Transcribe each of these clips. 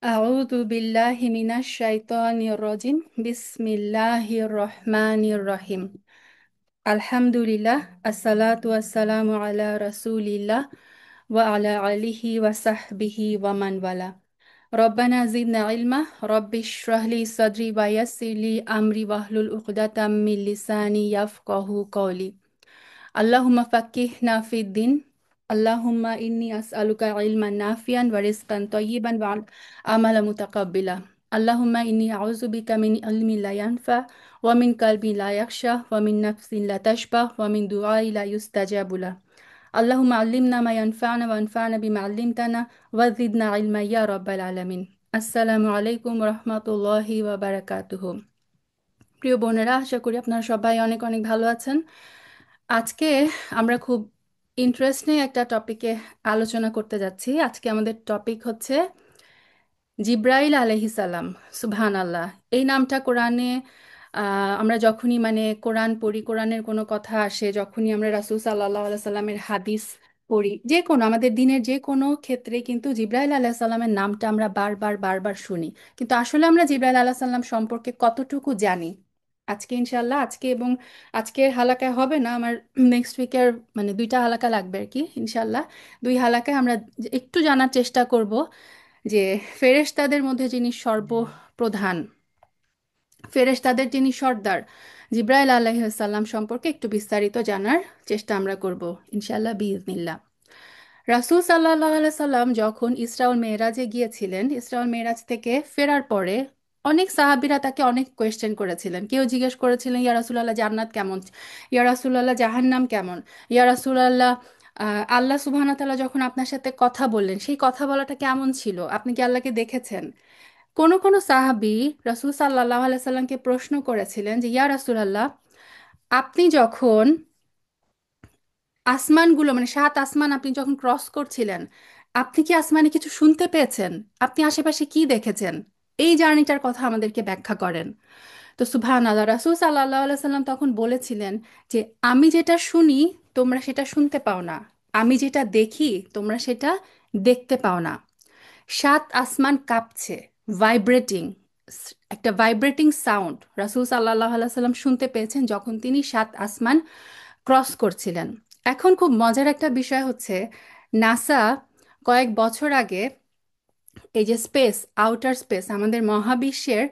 أعوذ بالله من الشيطان الرجيم بسم الله الرحمن الرحيم الحمد لله الصلاة والسلام على رسول الله وعلى آله وصحبه ومن والاه ربنا زدنا علما رب اشرح لي صدري ويسر لي أمري واحلل عقدة من لساني يفقه قولي اللهم فقهنا في الدين اللهم إني أسألك علما نافعا ورزقا طيبا وعملا متقبلا اللهم إني أعوذ بك من علم لا ينفع ومن قلب لا يخشى ومن نفس لا تشبع ومن دعاء لا يستجاب له اللهم علمنا ما ينفعنا وانفعنا بما علمتنا وزدنا علما يا رب العالمين আসসালামু আলাইকুম রহমতুল্লাহি ওয়া বারাকাতুহু। প্রিয় বোনেরা, আশা করি আপনারা সবাই অনেক অনেক ভালো আছেন। আজকে আমরা খুব ইন্টারেস্টিং একটা টপিকে আলোচনা করতে যাচ্ছি। আজকে আমাদের টপিক হচ্ছে জিব্রাইল আলাইহিসাল্লাম। সুবহান আল্লাহ, এই নামটা কোরআনে আমরা যখনই কোরআন পড়ি, কোরআনের কোনো কথা আসে, যখনই আমরা রাসূল সাল্লাল্লাহু আলাইহি সাল্লামের হাদিস পড়ি, যে কোনো আমাদের দিনের যে কোনো ক্ষেত্রে কিন্তু জিব্রাইল আলাইহিস সালামের নামটা আমরা বারবার বারবার শুনি। কিন্তু আসলে আমরা জিব্রাইল আলাইহিস সালাম সম্পর্কে কতটুকু জানি? আজকে ইনশাল্লাহ, আজকে এবং আজকের হালাকায় হবে না, আমার নেক্সট উইকের দুইটা হালাকা লাগবে আর কি। ইনশাল্লাহ দুই হালাকায় আমরা একটু জানার চেষ্টা করব যে ফেরেশতাদের মধ্যে যিনি সর্বপ্রধান, ফেরেশতাদের যিনি সর্দার, জিব্রাইল আলাইহিস সালাম সম্পর্কে একটু বিস্তারিত জানার চেষ্টা আমরা করব ইনশাআল্লাহ বিইজনিল্লাহ। রাসূল সাল্লাল্লাহু আলাইহি সাল্লাম যখন ইসরা ও মেরাজে গিয়েছিলেন, ইসরা ও মেরাজ থেকে ফেরার পরে অনেক সাহাবীরা তাকে অনেক কোয়েশ্চেন করেছিলেন। কেউ জিজ্ঞেস করেছিলেন, ইয়া রাসূলুল্লাহ জান্নাত কেমন, ইয়া রাসূলুল্লাহ জাহান্নাম কেমন, ইয়া রাসূলুল্লাহ আল্লাহ সুবহানাহু ওয়া তাআলা যখন আপনার সাথে কথা বললেন সেই কথা বলাটা কেমন ছিল, আপনি কি আল্লাহকে দেখেছেন? কোন কোন সাহাবী রাসূল সাল্লাল্লাহু আলাইহি সাল্লামকে প্রশ্ন করেছিলেন যে ইয়া রাসূলুল্লাহ, আপনি যখন আসমানগুলো সাত আসমান আপনি যখন ক্রস করছিলেন, আপনি কি আসমানে কিছু শুনতে পেয়েছেন? আপনি আশেপাশে কি দেখেছেন? এই জার্নিটার কথা আমাদেরকে ব্যাখ্যা করেন। তো সুবহান আল্লাহ, রাসূল সাল্লাল্লাহু আলাইহি সাল্লাম তখন বলেছিলেন যে আমি যেটা শুনি তোমরা সেটা শুনতে পাও না, আমি যেটা দেখি তোমরা সেটা দেখতে পাও না। সাত আসমান কাঁপছে, ভাইব্রেটিং, একটা ভাইব্রেটিং সাউন্ড রাসূল সাল্লাল্লাহু আলাইহি সাল্লাম শুনতে পেয়েছেন যখন তিনি সাত আসমান ক্রস করছিলেন। এখন খুব মজার একটা বিষয় হচ্ছে, নাসা কয়েক বছর আগে এই যে স্পেস, আউটার স্পেস, আমাদের মহাবিশ্বের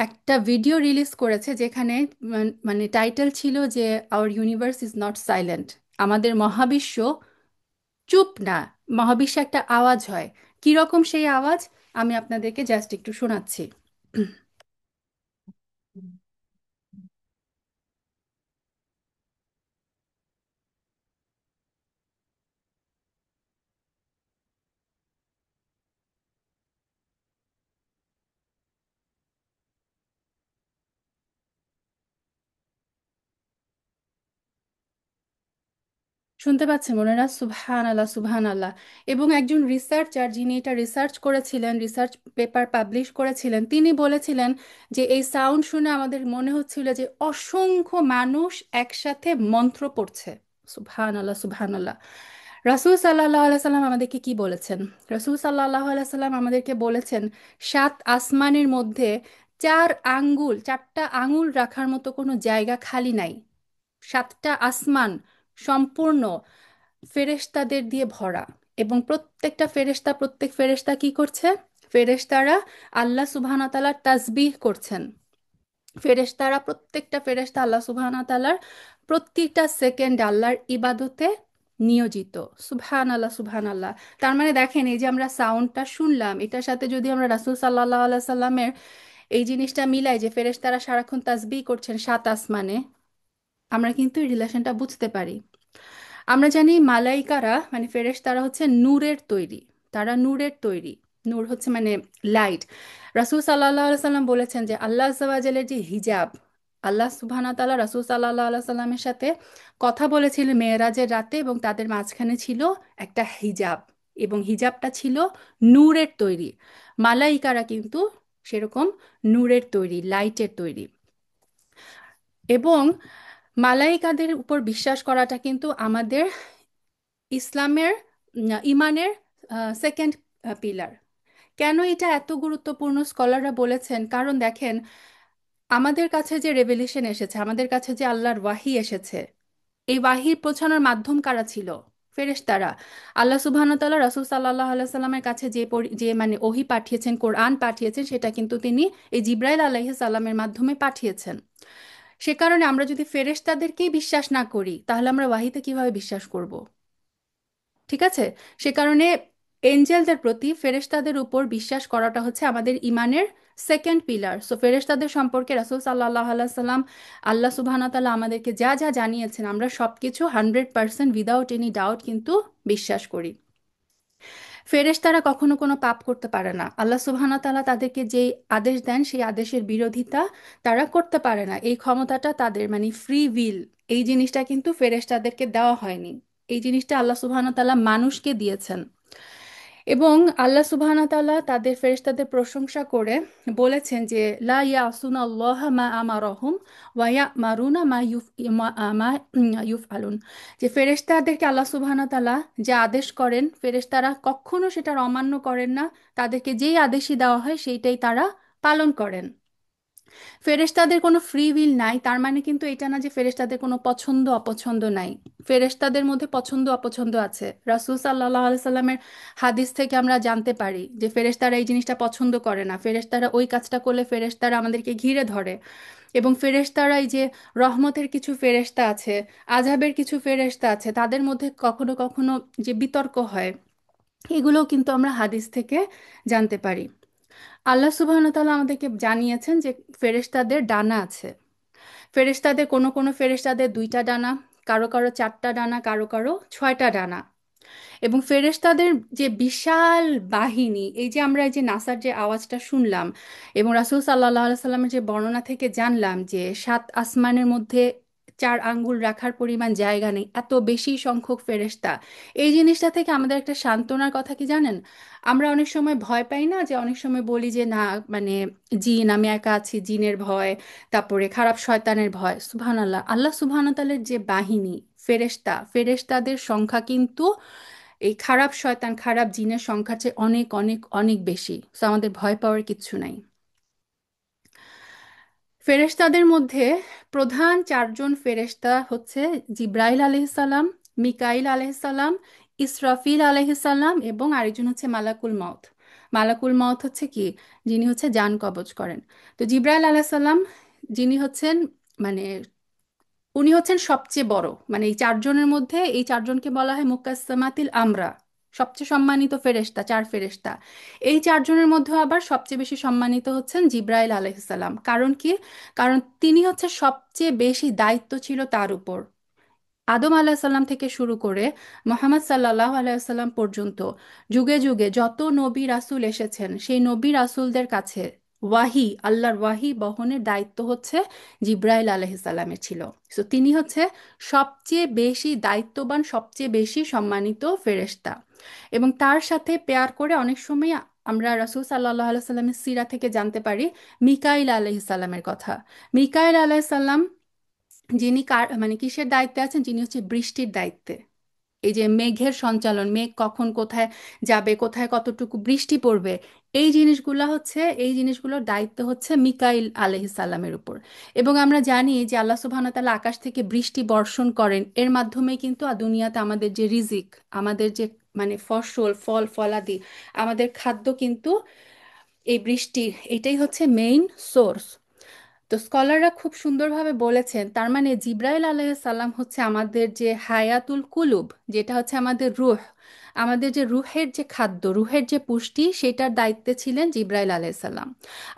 একটা ভিডিও রিলিজ করেছে যেখানে টাইটেল ছিল যে hour universe is not silent, আমাদের মহাবিশ্ব চুপ না, মহাবিশ্বে একটা আওয়াজ হয়। কিরকম সেই আওয়াজ আমি আপনাদেরকে জাস্ট একটু শোনাচ্ছি। শুনতে পাচ্ছেন মনেরা? সুবহান আল্লাহ, সুবহান আল্লাহ। এবং একজন রিসার্চার যিনি এটা রিসার্চ করেছিলেন, রিসার্চ পেপার পাবলিশ করেছিলেন, তিনি বলেছিলেন যে এই সাউন্ড শুনে আমাদের মনে হচ্ছিল যে অসংখ্য মানুষ একসাথে মন্ত্র পড়ছে। সুবহান আল্লাহ, সুবহান আল্লাহ। রাসূল সাল্লাল্লাহু আলাইহি সাল্লাম আমাদেরকে কি বলেছেন? রাসূল সাল্লাল্লাহু আলাইহি সাল্লাম আমাদেরকে বলেছেন সাত আসমানের মধ্যে চারটা আঙ্গুল রাখার মতো কোনো জায়গা খালি নাই। সাতটা আসমান সম্পূর্ণ ফেরেশতাদের দিয়ে ভরা, এবং প্রত্যেক ফেরেশতা কি করছে? ফেরেশতারা আল্লাহ সুবহানাহু ওয়া তাআলার তাসবিহ করছেন। ফেরেশতারা, প্রত্যেকটা ফেরেশতা আল্লাহ সুবহানাহু ওয়া তাআলার প্রতিটা সেকেন্ড আল্লাহর ইবাদতে নিয়োজিত। সুবহান আল্লাহ, সুবহান আল্লাহ। তার মানে দেখেন, এই যে আমরা সাউন্ডটা শুনলাম, এটার সাথে যদি আমরা রাসূল সাল্লাল্লাহু আলাইহি সাল্লামের এই জিনিসটা মিলাই যে ফেরেশতারা সারাক্ষণ তাসবিহ করছেন সাত আসমানে, আমরা কিন্তু এই রিলেশনটা বুঝতে পারি। আমরা জানি মালাইকারা ফেরেশতারা হচ্ছে নূরের তৈরি, তারা নূরের তৈরি। নূর হচ্ছে লাইট। রাসূল সাল্লাল্লাহু আলাইহি সাল্লাম বলেছেন যে আল্লাহ আযজা ওয়া জাল্লার যে হিজাব, আল্লাহ সুবহানাহু ওয়া তাআলা রাসূল সাল্লাল্লাহু আলাইহি সাল্লামের সাথে কথা বলেছিলেন মেরাজের রাতে, এবং তাদের মাঝখানে ছিল একটা হিজাব, এবং হিজাবটা ছিল নূরের তৈরি। মালাইকারা কিন্তু সেরকম নূরের তৈরি, লাইটের তৈরি। এবং মালাইকাদের উপর বিশ্বাস করাটা কিন্তু আমাদের ইসলামের ইমানের সেকেন্ড পিলার। কেন এটা এত গুরুত্বপূর্ণ স্কলাররা বলেছেন, কারণ দেখেন আমাদের কাছে যে রেভেলেশন এসেছে, আমাদের কাছে যে আল্লাহর ওয়াহি এসেছে, এই ওয়াহি পৌঁছানোর মাধ্যম কারা ছিল? ফেরেশতারা। আল্লাহ সুবহানাহু ওয়া তাআলা রাসূল সাল্লাল্লাহু আলাইহি সাল্লামের কাছে যে মানে ওহী পাঠিয়েছেন, কোরআন পাঠিয়েছেন, সেটা কিন্তু তিনি এই জিব্রাইল আলাইহিস সালামের মাধ্যমে পাঠিয়েছেন। সে কারণে আমরা যদি ফেরেশতাদেরকেই বিশ্বাস না করি, তাহলে আমরা ওয়াহিতে কিভাবে বিশ্বাস করব? ঠিক আছে। সে কারণে এঞ্জেলদের প্রতি, ফেরেশতাদের উপর বিশ্বাস করাটা হচ্ছে আমাদের ইমানের সেকেন্ড পিলার। সো ফেরেশতাদের সম্পর্কে রাসূল সাল্লাল্লাহু আলাইহি সাল্লাম, আল্লাহ সুবহানাহু ওয়া তাআলা আমাদেরকে যা যা জানিয়েছেন, আমরা সবকিছু 100% উইদাউট এনি ডাউট কিন্তু বিশ্বাস করি। ফেরেশতারা কখনো কোনো পাপ করতে পারে না। আল্লাহ সুবহানাহু ওয়া তাআলা তাদেরকে যেই আদেশ দেন, সেই আদেশের বিরোধিতা তারা করতে পারে না। এই ক্ষমতাটা তাদের, মানে ফ্রি উইল, এই জিনিসটা কিন্তু ফেরেশতাদেরকে দেওয়া হয়নি। এই জিনিসটা আল্লাহ সুবহানাহু ওয়া তাআলা মানুষকে দিয়েছেন। এবং আল্লাহ সুবহানাহু ওয়া তাআলা তাদের ফেরেশতাদের প্রশংসা করে বলেছেন যে লা ইয়াসুনা আল্লাহ মা আমারহুম ওয়া ইয়ামারুনা মা ইউফআলুন, যে ফেরেশতাদেরকে আল্লাহ সুবহানাহু ওয়া তাআলা যে আদেশ করেন, ফেরেশতারা কখনো সেটার অমান্য করেন না। তাদেরকে যেই আদেশই দেওয়া হয় সেইটাই তারা পালন করেন। ফেরেশতাদের কোনো ফ্রি উইল নাই, তার মানে কিন্তু এটা না যে ফেরেশতাদের কোনো পছন্দ অপছন্দ নাই। ফেরেশতাদের মধ্যে পছন্দ অপছন্দ আছে। রাসূল সাল্লাল্লাহু আলাইহি সাল্লামের হাদিস থেকে আমরা জানতে পারি যে ফেরেশতারা এই জিনিসটা পছন্দ করে না, ফেরেশতারা ওই কাজটা করলে ফেরেশতারা আমাদেরকে ঘিরে ধরে। এবং ফেরেশতারা এই যে রহমতের কিছু ফেরেশতা আছে, আযাবের কিছু ফেরেশতা আছে, তাদের মধ্যে কখনো কখনো যে বিতর্ক হয়, এগুলোও কিন্তু আমরা হাদিস থেকে জানতে পারি। আল্লাহ সুবহানাহু ওয়া তাআলা আমাদেরকে জানিয়েছেন যে ফেরেশতাদের ডানা আছে। ফেরেশতাদের কোনো কোনো ফেরেশতাদের দুইটা ডানা, কারো কারো চারটা ডানা, কারো কারো ছয়টা ডানা। এবং ফেরেশতাদের যে বিশাল বাহিনী, এই যে আমরা এই যে নাসার যে আওয়াজটা শুনলাম, এবং রাসূল সাল্লাল্লাহু আলাইহি সাল্লামের যে বর্ণনা থেকে জানলাম যে সাত আসমানের মধ্যে 4 আঙ্গুল রাখার পরিমাণ জায়গা নেই, এত বেশি সংখ্যক ফেরেশতা। এই জিনিসটা থেকে আমাদের একটা সান্ত্বনার কথা কি জানেন? আমরা অনেক সময় ভয় পাই না, যে অনেক সময় বলি যে না, মানে জিন, আমি একা আছি, জিনের ভয়, তারপরে খারাপ শয়তানের ভয়। সুবহানাল্লাহ, আল্লাহ সুবহানাহু ওয়া তাআলার যে বাহিনী, ফেরেশতা, ফেরেশতাদের সংখ্যা কিন্তু এই খারাপ শয়তান, খারাপ জিনের সংখ্যার চেয়ে অনেক অনেক অনেক বেশি। সো আমাদের ভয় পাওয়ার কিচ্ছু নাই। ফেরেশতাদের মধ্যে প্রধান 4জন ফেরেশতা হচ্ছে জিব্রাইল আলাইহিসসালাম, মিকাইল আলাইহিসসালাম, ইসরাফিল আলাইহিসসালাম, এবং আরেকজন হচ্ছে মালাকুল মাউত। মালাকুল মাউত হচ্ছে কি? যিনি হচ্ছে জান কবজ করেন। তো জিব্রাইল আলাইহিসসালাম, যিনি হচ্ছেন, মানে উনি হচ্ছেন সবচেয়ে বড়, মানে এই 4জনের মধ্যে এই 4জনকে বলা হয় মুকাসসামাতিল আমরা, সবচেয়ে সম্মানিত ফেরেশতা, 4 ফেরেশতা। এই 4জনের মধ্যে আবার সবচেয়ে বেশি সম্মানিত হচ্ছেন জিব্রাইল আলাইহিসসালাম। কারণ কি? কারণ তিনি হচ্ছে সবচেয়ে বেশি দায়িত্ব ছিল তার উপর। আদম আলাহিসাল্লাম থেকে শুরু করে মোহাম্মদ সাল্লাহ আলাইসাল্লাম পর্যন্ত যুগে যুগে যত নবী রাসূল এসেছেন, সেই নবী রাসূলদের কাছে ওয়াহি, আল্লাহর ওয়াহি বহনের দায়িত্ব হচ্ছে জিব্রাইল আলাইহিসসালামের ছিল। সো তিনি হচ্ছে সবচেয়ে বেশি দায়িত্ববান, সবচেয়ে বেশি সম্মানিত ফেরেশতা। এবং তার সাথে পেয়ার করে অনেক সময় আমরা রাসূল সাল্লাহ আলাইসাল্লামের সিরা থেকে জানতে পারি মিকাইল আলাইহিসসালামের কথা। মিকাইল আলাইহিসসালাম, যিনি কার মানে কিসের দায়িত্বে আছেন? যিনি হচ্ছে বৃষ্টির দায়িত্বে। এই যে মেঘের সঞ্চালন, মেঘ কখন কোথায় যাবে, কোথায় কতটুকু বৃষ্টি পড়বে, এই জিনিসগুলোর দায়িত্ব হচ্ছে মিকাইল আলাইহিস সালামের উপর। এবং আমরা জানি যে আল্লাহ সুবহানাহু ওয়া তাআলা আকাশ থেকে বৃষ্টি বর্ষণ করেন, এর মাধ্যমে কিন্তু দুনিয়াতে আমাদের যে রিজিক, আমাদের যে মানে ফসল, ফল ফলাদি, আমাদের খাদ্য কিন্তু এই বৃষ্টি, এটাই হচ্ছে মেইন সোর্স। তো স্কলাররা খুব সুন্দরভাবে বলেছেন, তার মানে জিব্রাইল আলাইহিস সালাম হচ্ছে আমাদের যে হায়াতুল কুলুব, যেটা হচ্ছে আমাদের রূহ, আমাদের যে রুহের যে খাদ্য, রুহের যে পুষ্টি, সেটার দায়িত্বে ছিলেন জিব্রাইল আলাইহিস সালাম।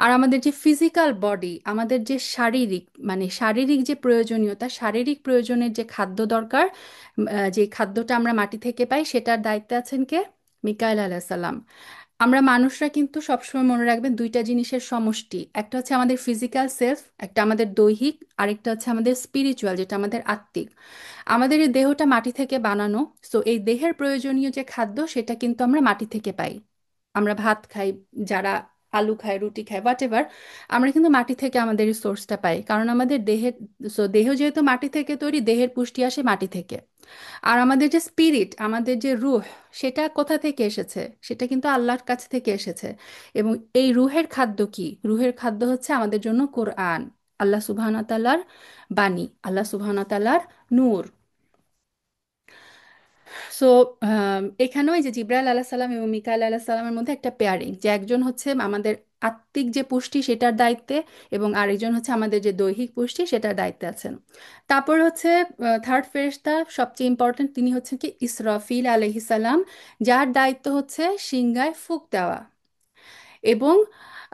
আর আমাদের যে ফিজিক্যাল বডি, আমাদের যে শারীরিক, মানে শারীরিক যে প্রয়োজনীয়তা, শারীরিক প্রয়োজনের যে খাদ্য দরকার, যে খাদ্যটা আমরা মাটি থেকে পাই, সেটার দায়িত্বে আছেন কে? মিকাইল আলাইহিস সালাম। আমরা মানুষরা কিন্তু সবসময় মনে রাখবেন দুইটা জিনিসের সমষ্টি, একটা হচ্ছে আমাদের ফিজিক্যাল সেলফ, একটা আমাদের দৈহিক, আরেকটা হচ্ছে আমাদের স্পিরিচুয়াল, যেটা আমাদের আত্মিক। আমাদের এই দেহটা মাটি থেকে বানানো। সো এই দেহের প্রয়োজনীয় যে খাদ্য, সেটা কিন্তু আমরা মাটি থেকে পাই। আমরা ভাত খাই, যারা আলু খাই, রুটি খাই, হোয়াট এভার, আমরা কিন্তু মাটি থেকে আমাদের এই সোর্সটা পাই, কারণ আমাদের দেহের, দেহ যেহেতু মাটি থেকে তৈরি, দেহের পুষ্টি আসে মাটি থেকে। আর আমাদের যে স্পিরিট, আমাদের যে রুহ, সেটা কোথা থেকে এসেছে? সেটা কিন্তু আল্লাহর কাছ থেকে এসেছে। এবং এই রুহের খাদ্য কি? রুহের খাদ্য হচ্ছে আমাদের জন্য কোরআন, আল্লাহ সুবহানাহু ওয়া তাআলার বাণী, আল্লাহ সুবহানাহু ওয়া তাআলার নূর। সো এখানেও এই যে জিব্রাইল আলাহ সাল্লাম এবং মিকাইল আলাহ সাল্লামের মধ্যে একটা পেয়ারিং, যে একজন হচ্ছে আমাদের আত্মিক যে পুষ্টি সেটার দায়িত্বে, এবং আরেকজন হচ্ছে আমাদের যে দৈহিক পুষ্টি সেটার দায়িত্বে আছেন। তারপর হচ্ছে থার্ড ফেরেশতা, সবচেয়ে ইম্পর্টেন্ট, তিনি হচ্ছে কি ইসরাফিল আলাইহিস সালাম, যার দায়িত্ব হচ্ছে সিংগায় ফুঁক দেওয়া। এবং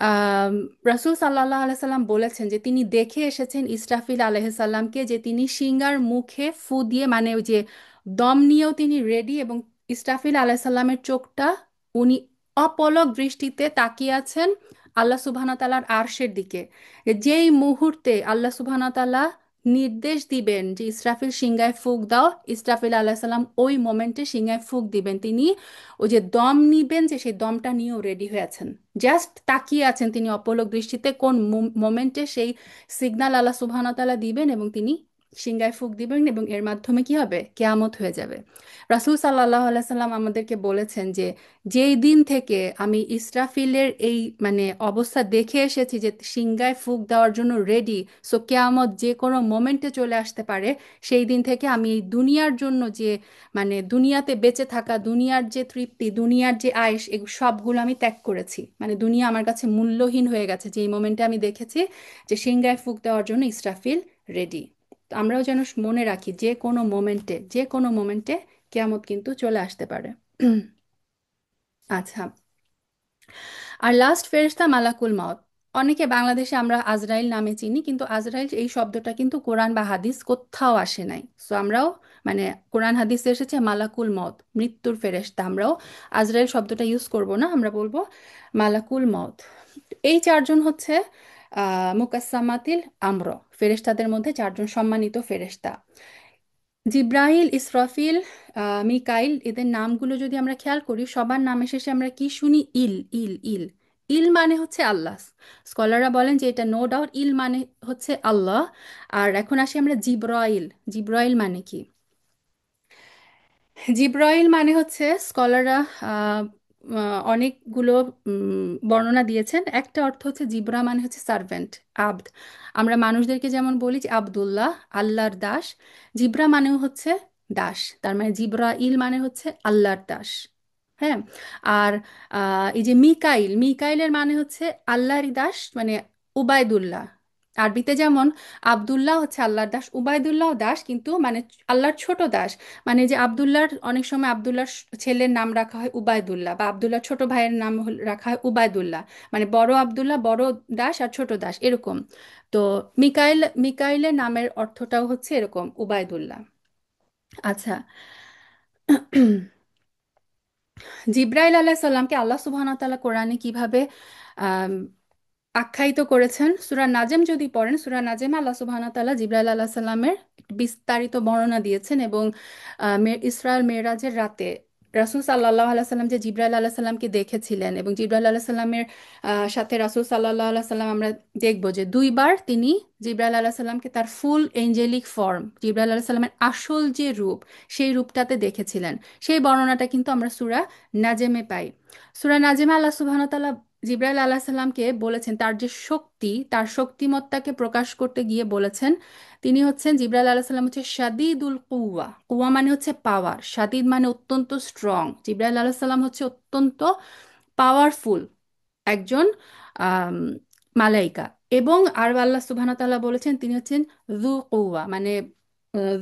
আম, রাসূল সাল্লাল্লাহু আলাইহি সাল্লাম বলেছেন যে তিনি দেখে এসেছেন ইসরাফিল আলাইহিস সালামকে, যে তিনি সিংগার মুখে ফু দিয়ে, মানে ওই যে দম নিয়েও তিনি রেডি, এবং ইসরাফিল আলাইহিস সালামের চোখটা, উনি অপলক দৃষ্টিতে তাকিয়ে আছেন আল্লাহ সুবহানাহু ওয়া তাআলার আরশের দিকে। যেই মুহূর্তে আল্লাহ সুবহানাহু ওয়া তাআলা নির্দেশ দিবেন যে ইসরাফিল সিংগায় ফুঁক দাও, ইসরাফিল আলাইহিস সালাম ওই মোমেন্টে সিংগায় ফুঁক দিবেন। তিনি ওই যে দম নিবেন, যে সেই দমটা নিয়েও রেডি হয়ে আছেন, জাস্ট তাকিয়ে আছেন তিনি অপলক দৃষ্টিতে, কোন মোমেন্টে সেই সিগন্যাল আল্লাহ সুবহানাহু ওয়া তাআলা দিবেন এবং তিনি সিংগায় ফুঁক দিবেন, এবং এর মাধ্যমে কি হবে? কেয়ামত হয়ে যাবে। রাসূল সাল্লাল্লাহু আলাইহি সাল্লাম আমাদেরকে বলেছেন যে যেই দিন থেকে আমি ইসরাফিলের এই মানে অবস্থা দেখে এসেছি যে সিংগায় ফুঁক দেওয়ার জন্য রেডি, সো কেয়ামত যে কোনো মোমেন্টে চলে আসতে পারে, সেই দিন থেকে আমি এই দুনিয়ার জন্য যে মানে দুনিয়াতে বেঁচে থাকা, দুনিয়ার যে তৃপ্তি, দুনিয়ার যে আয়েশ, এগুলো সবগুলো আমি ত্যাগ করেছি। মানে দুনিয়া আমার কাছে মূল্যহীন হয়ে গেছে যে এই মোমেন্টে আমি দেখেছি যে সিংগায় ফুঁক দেওয়ার জন্য ইসরাফিল রেডি। তো আমরাও যেন মনে রাখি যে কোনো মোমেন্টে, যে কোনো মোমেন্টে কেয়ামত কিন্তু চলে আসতে পারে। আচ্ছা, আর লাস্ট ফেরেশতা মালাকুল মাউত। অনেকে বাংলাদেশে আমরা আজরাইল নামে চিনি, কিন্তু আজরাইল এই শব্দটা কিন্তু কোরআন বা হাদিস কোথাও আসে নাই। সো আমরাও মানে কোরআন হাদিসে এসেছে মালাকুল মউত, মৃত্যুর ফেরেশতা, আমরাও আজরাইল শব্দটা ইউজ করব না, আমরা বলবো মালাকুল মউত। এই চারজন হচ্ছে মুকাসসামাতিল আমর, ফেরেশতাদের মধ্যে চারজন সম্মানিত ফেরেশতা। জিব্রাইল, ইসরাফিল, মিকাইল, এদের নামগুলো যদি আমরা খেয়াল করি, সবার নামে শেষে আমরা কি শুনি? ইল, ইল, ইল। ইল মানে হচ্ছে আল্লাহ। স্কলাররা বলেন যে এটা নো ডাউট ইল মানে হচ্ছে আল্লাহ। আর এখন আসি আমরা জিব্রাইল। জিব্রাইল মানে কি? জিব্রাইল মানে হচ্ছে, স্কলাররা আহ, অনেকগুলো বর্ণনা দিয়েছেন। একটা অর্থ হচ্ছে জিব্রা মানে হচ্ছে সার্ভেন্ট, আব্দ। আমরা মানুষদেরকে যেমন বলি যে আব্দুল্লাহ, আল্লাহর দাস, জিব্রা মানেও হচ্ছে দাস। তার মানে জিব্রাইল মানে হচ্ছে আল্লাহর দাস। হ্যাঁ। আর এই যে মিকাইল, মিকাইলের মানে হচ্ছে আল্লাহরই দাস, মানে উবায়দুল্লাহ। আরবিতে যেমন আব্দুল্লাহ হচ্ছে আল্লাহর দাস, উবায়দুল্লাহ দাস, কিন্তু মানে আল্লাহর ছোট দাস। মানে যে আব্দুল্লাহর, অনেক সময় আব্দুল্লাহর ছেলের নাম রাখা হয় উবায়দুল্লাহ, বা আব্দুল্লাহর ছোট ভাইয়ের নাম রাখা হয় উবায়দুল্লাহ। মানে বড় আব্দুল্লাহ, বড় দাস, আর ছোট দাস, এরকম। তো মিকাইল, মিকাইলের নামের অর্থটাও হচ্ছে এরকম, উবায়দুল্লাহ। আচ্ছা, জিব্রাইল আলাইহিস সালামকে আল্লাহ সুবহানাহু ওয়া তাআলা কোরআনে কিভাবে আম, আখ্যায়িত করেছেন? সূরা নাজম যদি পড়েন, সূরা নাজমে আল্লাহ সুবহানাহু ওয়া তাআলা জিব্রাইল আলাইহিস সালামের বিস্তারিত বর্ণনা দিয়েছেন। এবং ইসরায়েল মেরাজের রাতে রাসূল সাল্লাল্লাহু আলাইহি সাল্লাম যে জিব্রাইল আলাইহিস সালামকে দেখেছিলেন, এবং জিব্রাইল আলাইহিস সালামের সাথে রাসূল সাল্লাল্লাহু আলাইহি সাল্লাম, আমরা দেখব যে দুইবার তিনি জিব্রাইল আলাইহিস সালামকে তার ফুল এঞ্জেলিক ফর্ম, জিব্রাইল আলাইহিস সালামের আসল যে রূপ, সেই রূপটাতে দেখেছিলেন। সেই বর্ণনাটা কিন্তু আমরা সূরা নাজমে পাই। সূরা নাজমে আল্লাহ সুবহানাহু ওয়া তাআলা জিব্রাইল আলাইহিস সালামকে বলেছেন, তার যে শক্তি, তার শক্তিমত্তাকে প্রকাশ করতে গিয়ে বলেছেন, তিনি হচ্ছেন, জিব্রাইল আলাইহিস সালাম হচ্ছে শাদীদুল কুওয়া। কুওয়া মানে হচ্ছে পাওয়ার, শাদীদ মানে অত্যন্ত স্ট্রং। জিব্রাইল আলাইহিস সালাম হচ্ছে অত্যন্ত পাওয়ারফুল একজন আম, মালাইকা। এবং আর আল্লাহ সুবহানাহু ওয়া তাআলা বলেছেন তিনি হচ্ছেন যু কুওয়া, মানে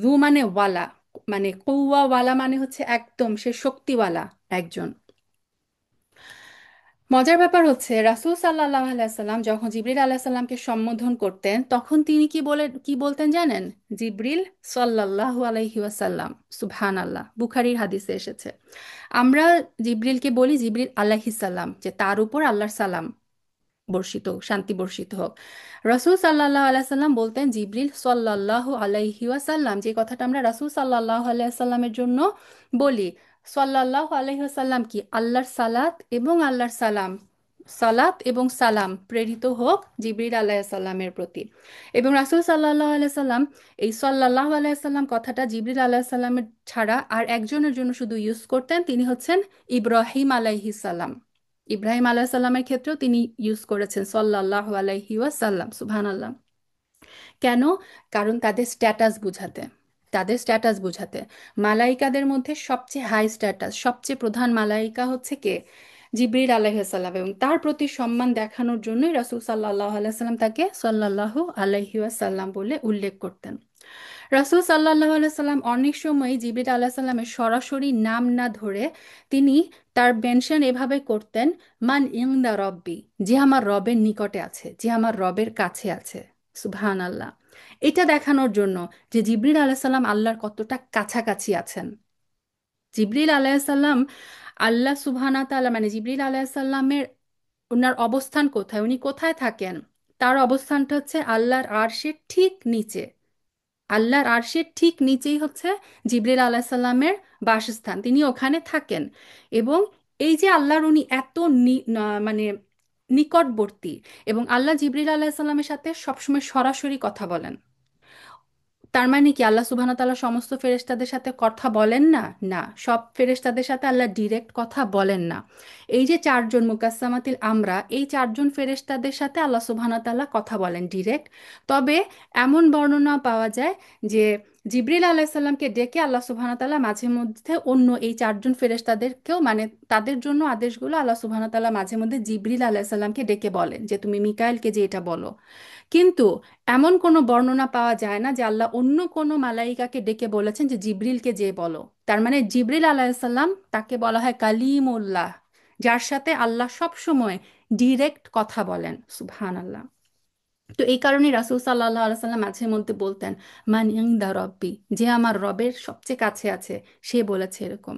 যু মানে ওয়ালা, মানে কুওয়া ওয়ালা মানে হচ্ছে একদম সে শক্তিওয়ালা একজন। মজার ব্যাপার হচ্ছে রাসূল সাল্লাল্লাহু আলাইহি সাল্লাম যখন জিবরিল আলাইহিস সালামকে সম্বোধন করতেন, তখন তিনি কি বলতেন জানেন? জিবরিল সাল্লাল্লাহু আলাইহি ওয়াসাল্লাম। সুবহানাল্লাহ, বুখারীর হাদিসে এসেছে। আমরা জিবরিলকে বলি জিবরিল আলাইহিস সালাম, যে তার উপর আল্লাহর সালাম বর্ষিত হোক, শান্তি বর্ষিত হোক। রাসূল সাল্লাল্লাহু আলাইহি সাল্লাম বলতেন জিবরিল সাল্লাল্লাহু আলাইহি ওয়াসাল্লাম, যে কথাটা আমরা রাসূল সাল্লাল্লাহু আলাইহি সাল্লামের জন্য বলি। সাল্লাল্লাহু আলাইহি ওয়াসাল্লাম কি? আল্লাহর সালাত এবং আল্লাহর সালাম সালাত এবং সালাম প্রেরিত হোক জিবরিল আলাইসাল্লামের প্রতি। এবং রাসূল সাল্লাল্লাহু আলাইহি সাল্লাম এই সাল্লাল্লাহু আলাইহি সাল্লাম কথাটা জিবরিল আলাইসাল্লামের ছাড়া আর একজনের জন্য শুধু ইউজ করতেন, তিনি হচ্ছেন ইব্রাহিম আলাইহিস সালাম। ইব্রাহিম আলাইহিস সালামের ক্ষেত্রেও তিনি ইউজ করেছেন সাল্লাল্লাহু আলাইহি ওয়াসাল্লাম, সুবহানাল্লাহ। কেন? কারণ তাদের স্ট্যাটাস বুঝাতে, তাদের স্ট্যাটাস বুঝাতে। মালাইকাদের মধ্যে সবচেয়ে হাই স্ট্যাটাস, সবচেয়ে প্রধান মালাইকা হচ্ছে কে? জিবরিল আলাইহিসসালাম। এবং তার প্রতি সম্মান দেখানোর জন্যই রাসূল সাল্লাল্লাহু আলাইহি সাল্লাম তাকে সাল্লাল্লাহু আলাইহি ওয়াসাল্লাম বলে উল্লেখ করতেন। রাসূল সাল্লাল্লাহু আলাইহি সাল্লাম অনেক সময় জিবরিল আলাইহিস সালামের সরাসরি নাম না ধরে তিনি তার মেনশন এভাবে করতেন, মান ইনদা রব্বি, যে আমার রবের নিকটে আছে, যে আমার রবের কাছে আছে। সুবহান আল্লাহ। এটা দেখানোর জন্য যে জিবরিল আলাইহিস সালাম আল্লাহর কতটা কাছাকাছি আছেন। জিবরিল আলাইহিস সালাম আল্লাহ সুবহানা তাআলা মানে জিবরিল আলাইহিস সালামের ওনার অবস্থান কোথায়, উনি কোথায় থাকেন? তার অবস্থানটা হচ্ছে আল্লাহর আরশের ঠিক নিচে। আল্লাহর আরশের ঠিক নিচেই হচ্ছে জিবরিল আলাইসাল্লামের বাসস্থান, তিনি ওখানে থাকেন। এবং এই যে আল্লাহর উনি এত মানে নিকটবর্তী, এবং আল্লাহ জিবরিল আলাইসাল্লামের সাথে সবসময় সরাসরি কথা বলেন। তার মানে কি আল্লাহ সুবহানাহু ওয়া তাআলা সমস্ত ফেরেশতাদের সাথে কথা বলেন না? না, সব ফেরেশতাদের সাথে আল্লাহ ডিরেক্ট কথা বলেন না। এই যে চারজন মুকাসসামাতিল আমরা, এই চারজন ফেরেশতাদের সাথে আল্লাহ সুবহানাহু ওয়া তাআলা কথা বলেন ডিরেক্ট। তবে এমন বর্ণনা পাওয়া যায় যে জিবরিল আলাইহিসসালামকে ডেকে আল্লাহ সুবহানাহু ওয়া তাআলা মাঝে মধ্যে অন্য এই চারজন ফেরেশতাদেরকেও মানে তাদের জন্য আদেশগুলো আল্লাহ সুবহানাহু ওয়া তাআলা মাঝে মধ্যে জিবরিল আলাইহিসসালামকে ডেকে বলেন যে তুমি মিকাইলকে যে এটা বলো। কিন্তু এমন কোনো বর্ণনা পাওয়া যায় না যে আল্লাহ অন্য কোনো মালাইকাকে ডেকে বলেছেন যে জিবরিলকে যে বলো। তার মানে জিবরিল আলাইহিসসালাম তাকে বলা হয় কালিমুল্লাহ, যার সাথে আল্লাহ সব সময় ডিরেক্ট কথা বলেন। সুবহানাল্লাহ। তো এই কারণে রাসূল সাল্লাল্লাহু আলাইহি সাল্লাম মাঝে মধ্যে বলতেন মান ইনদা রব্বি, যে আমার রবের সবচেয়ে কাছে আছে, সে বলেছে এরকম।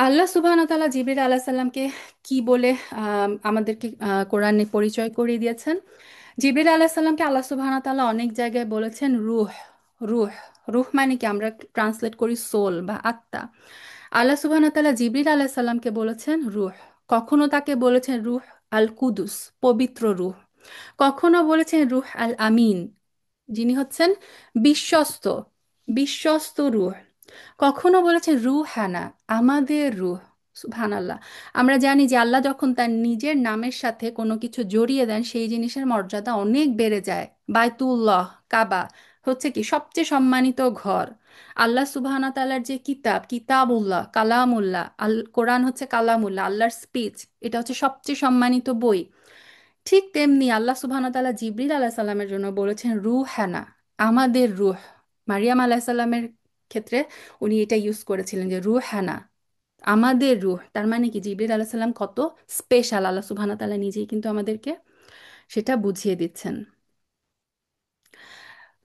আল্লাহ সুবহানাহু ওয়া তাআলা জিবরিল আলাইহিস সালামকে কি বলে আমাদেরকে কোরআনে পরিচয় করিয়ে দিয়েছেন? জিবরিল আলাইহিস সালামকে আল্লাহ সুবহানাহু ওয়া তাআলা অনেক জায়গায় বলেছেন রূহ। রূহ, রূহ মানে কি আমরা ট্রান্সলেট করি সোল বা আত্মা। আল্লাহ সুবহানাহু ওয়া তাআলা জিবরিল আলাইহিস সালামকে বলেছেন রূহ। কখনো তাকে বলেছেন রূহ আল কুদুস, পবিত্র রূহ। কখনো বলেছেন রূহ আল আমিন, যিনি হচ্ছেন বিশ্বস্ত, বিশ্বস্ত রূহ। কখনো বলেছেন রুহানা, আমাদের রূহ। সুবহানাল্লাহ। আমরা জানি যে আল্লাহ যখন তার নিজের নামের সাথে কোনো কিছু জড়িয়ে দেন সেই জিনিসের মর্যাদা অনেক বেড়ে যায়। বায়তুল্লাহ, কাবা হচ্ছে কি সবচেয়ে সম্মানিত ঘর। আল্লাহ সুবহানা তাআলার যে কিতাব, কিতাবুল্লাহ, কালামুল্লাহ, কোরআন হচ্ছে কালামুল্লাহ, আল্লাহর স্পিচ, এটা হচ্ছে সবচেয়ে সম্মানিত বই। ঠিক তেমনি আল্লাহ সুবহানাহু ওয়া তাআলা জিবরিল আলাইহিস সালামের জন্য বলেছেন রূহানা, আমাদের রূহ। মারিয়াম আলাইহিস সালামের ক্ষেত্রে উনি এটা ইউজ করেছিলেন যে রূহানা, আমাদের রূহ। তার মানে কি জিবরিল আলাইহিস সালাম কত স্পেশাল, আল্লাহ সুবহানাহু ওয়া তাআলা নিজেই কিন্তু আমাদেরকে সেটা বুঝিয়ে দিচ্ছেন।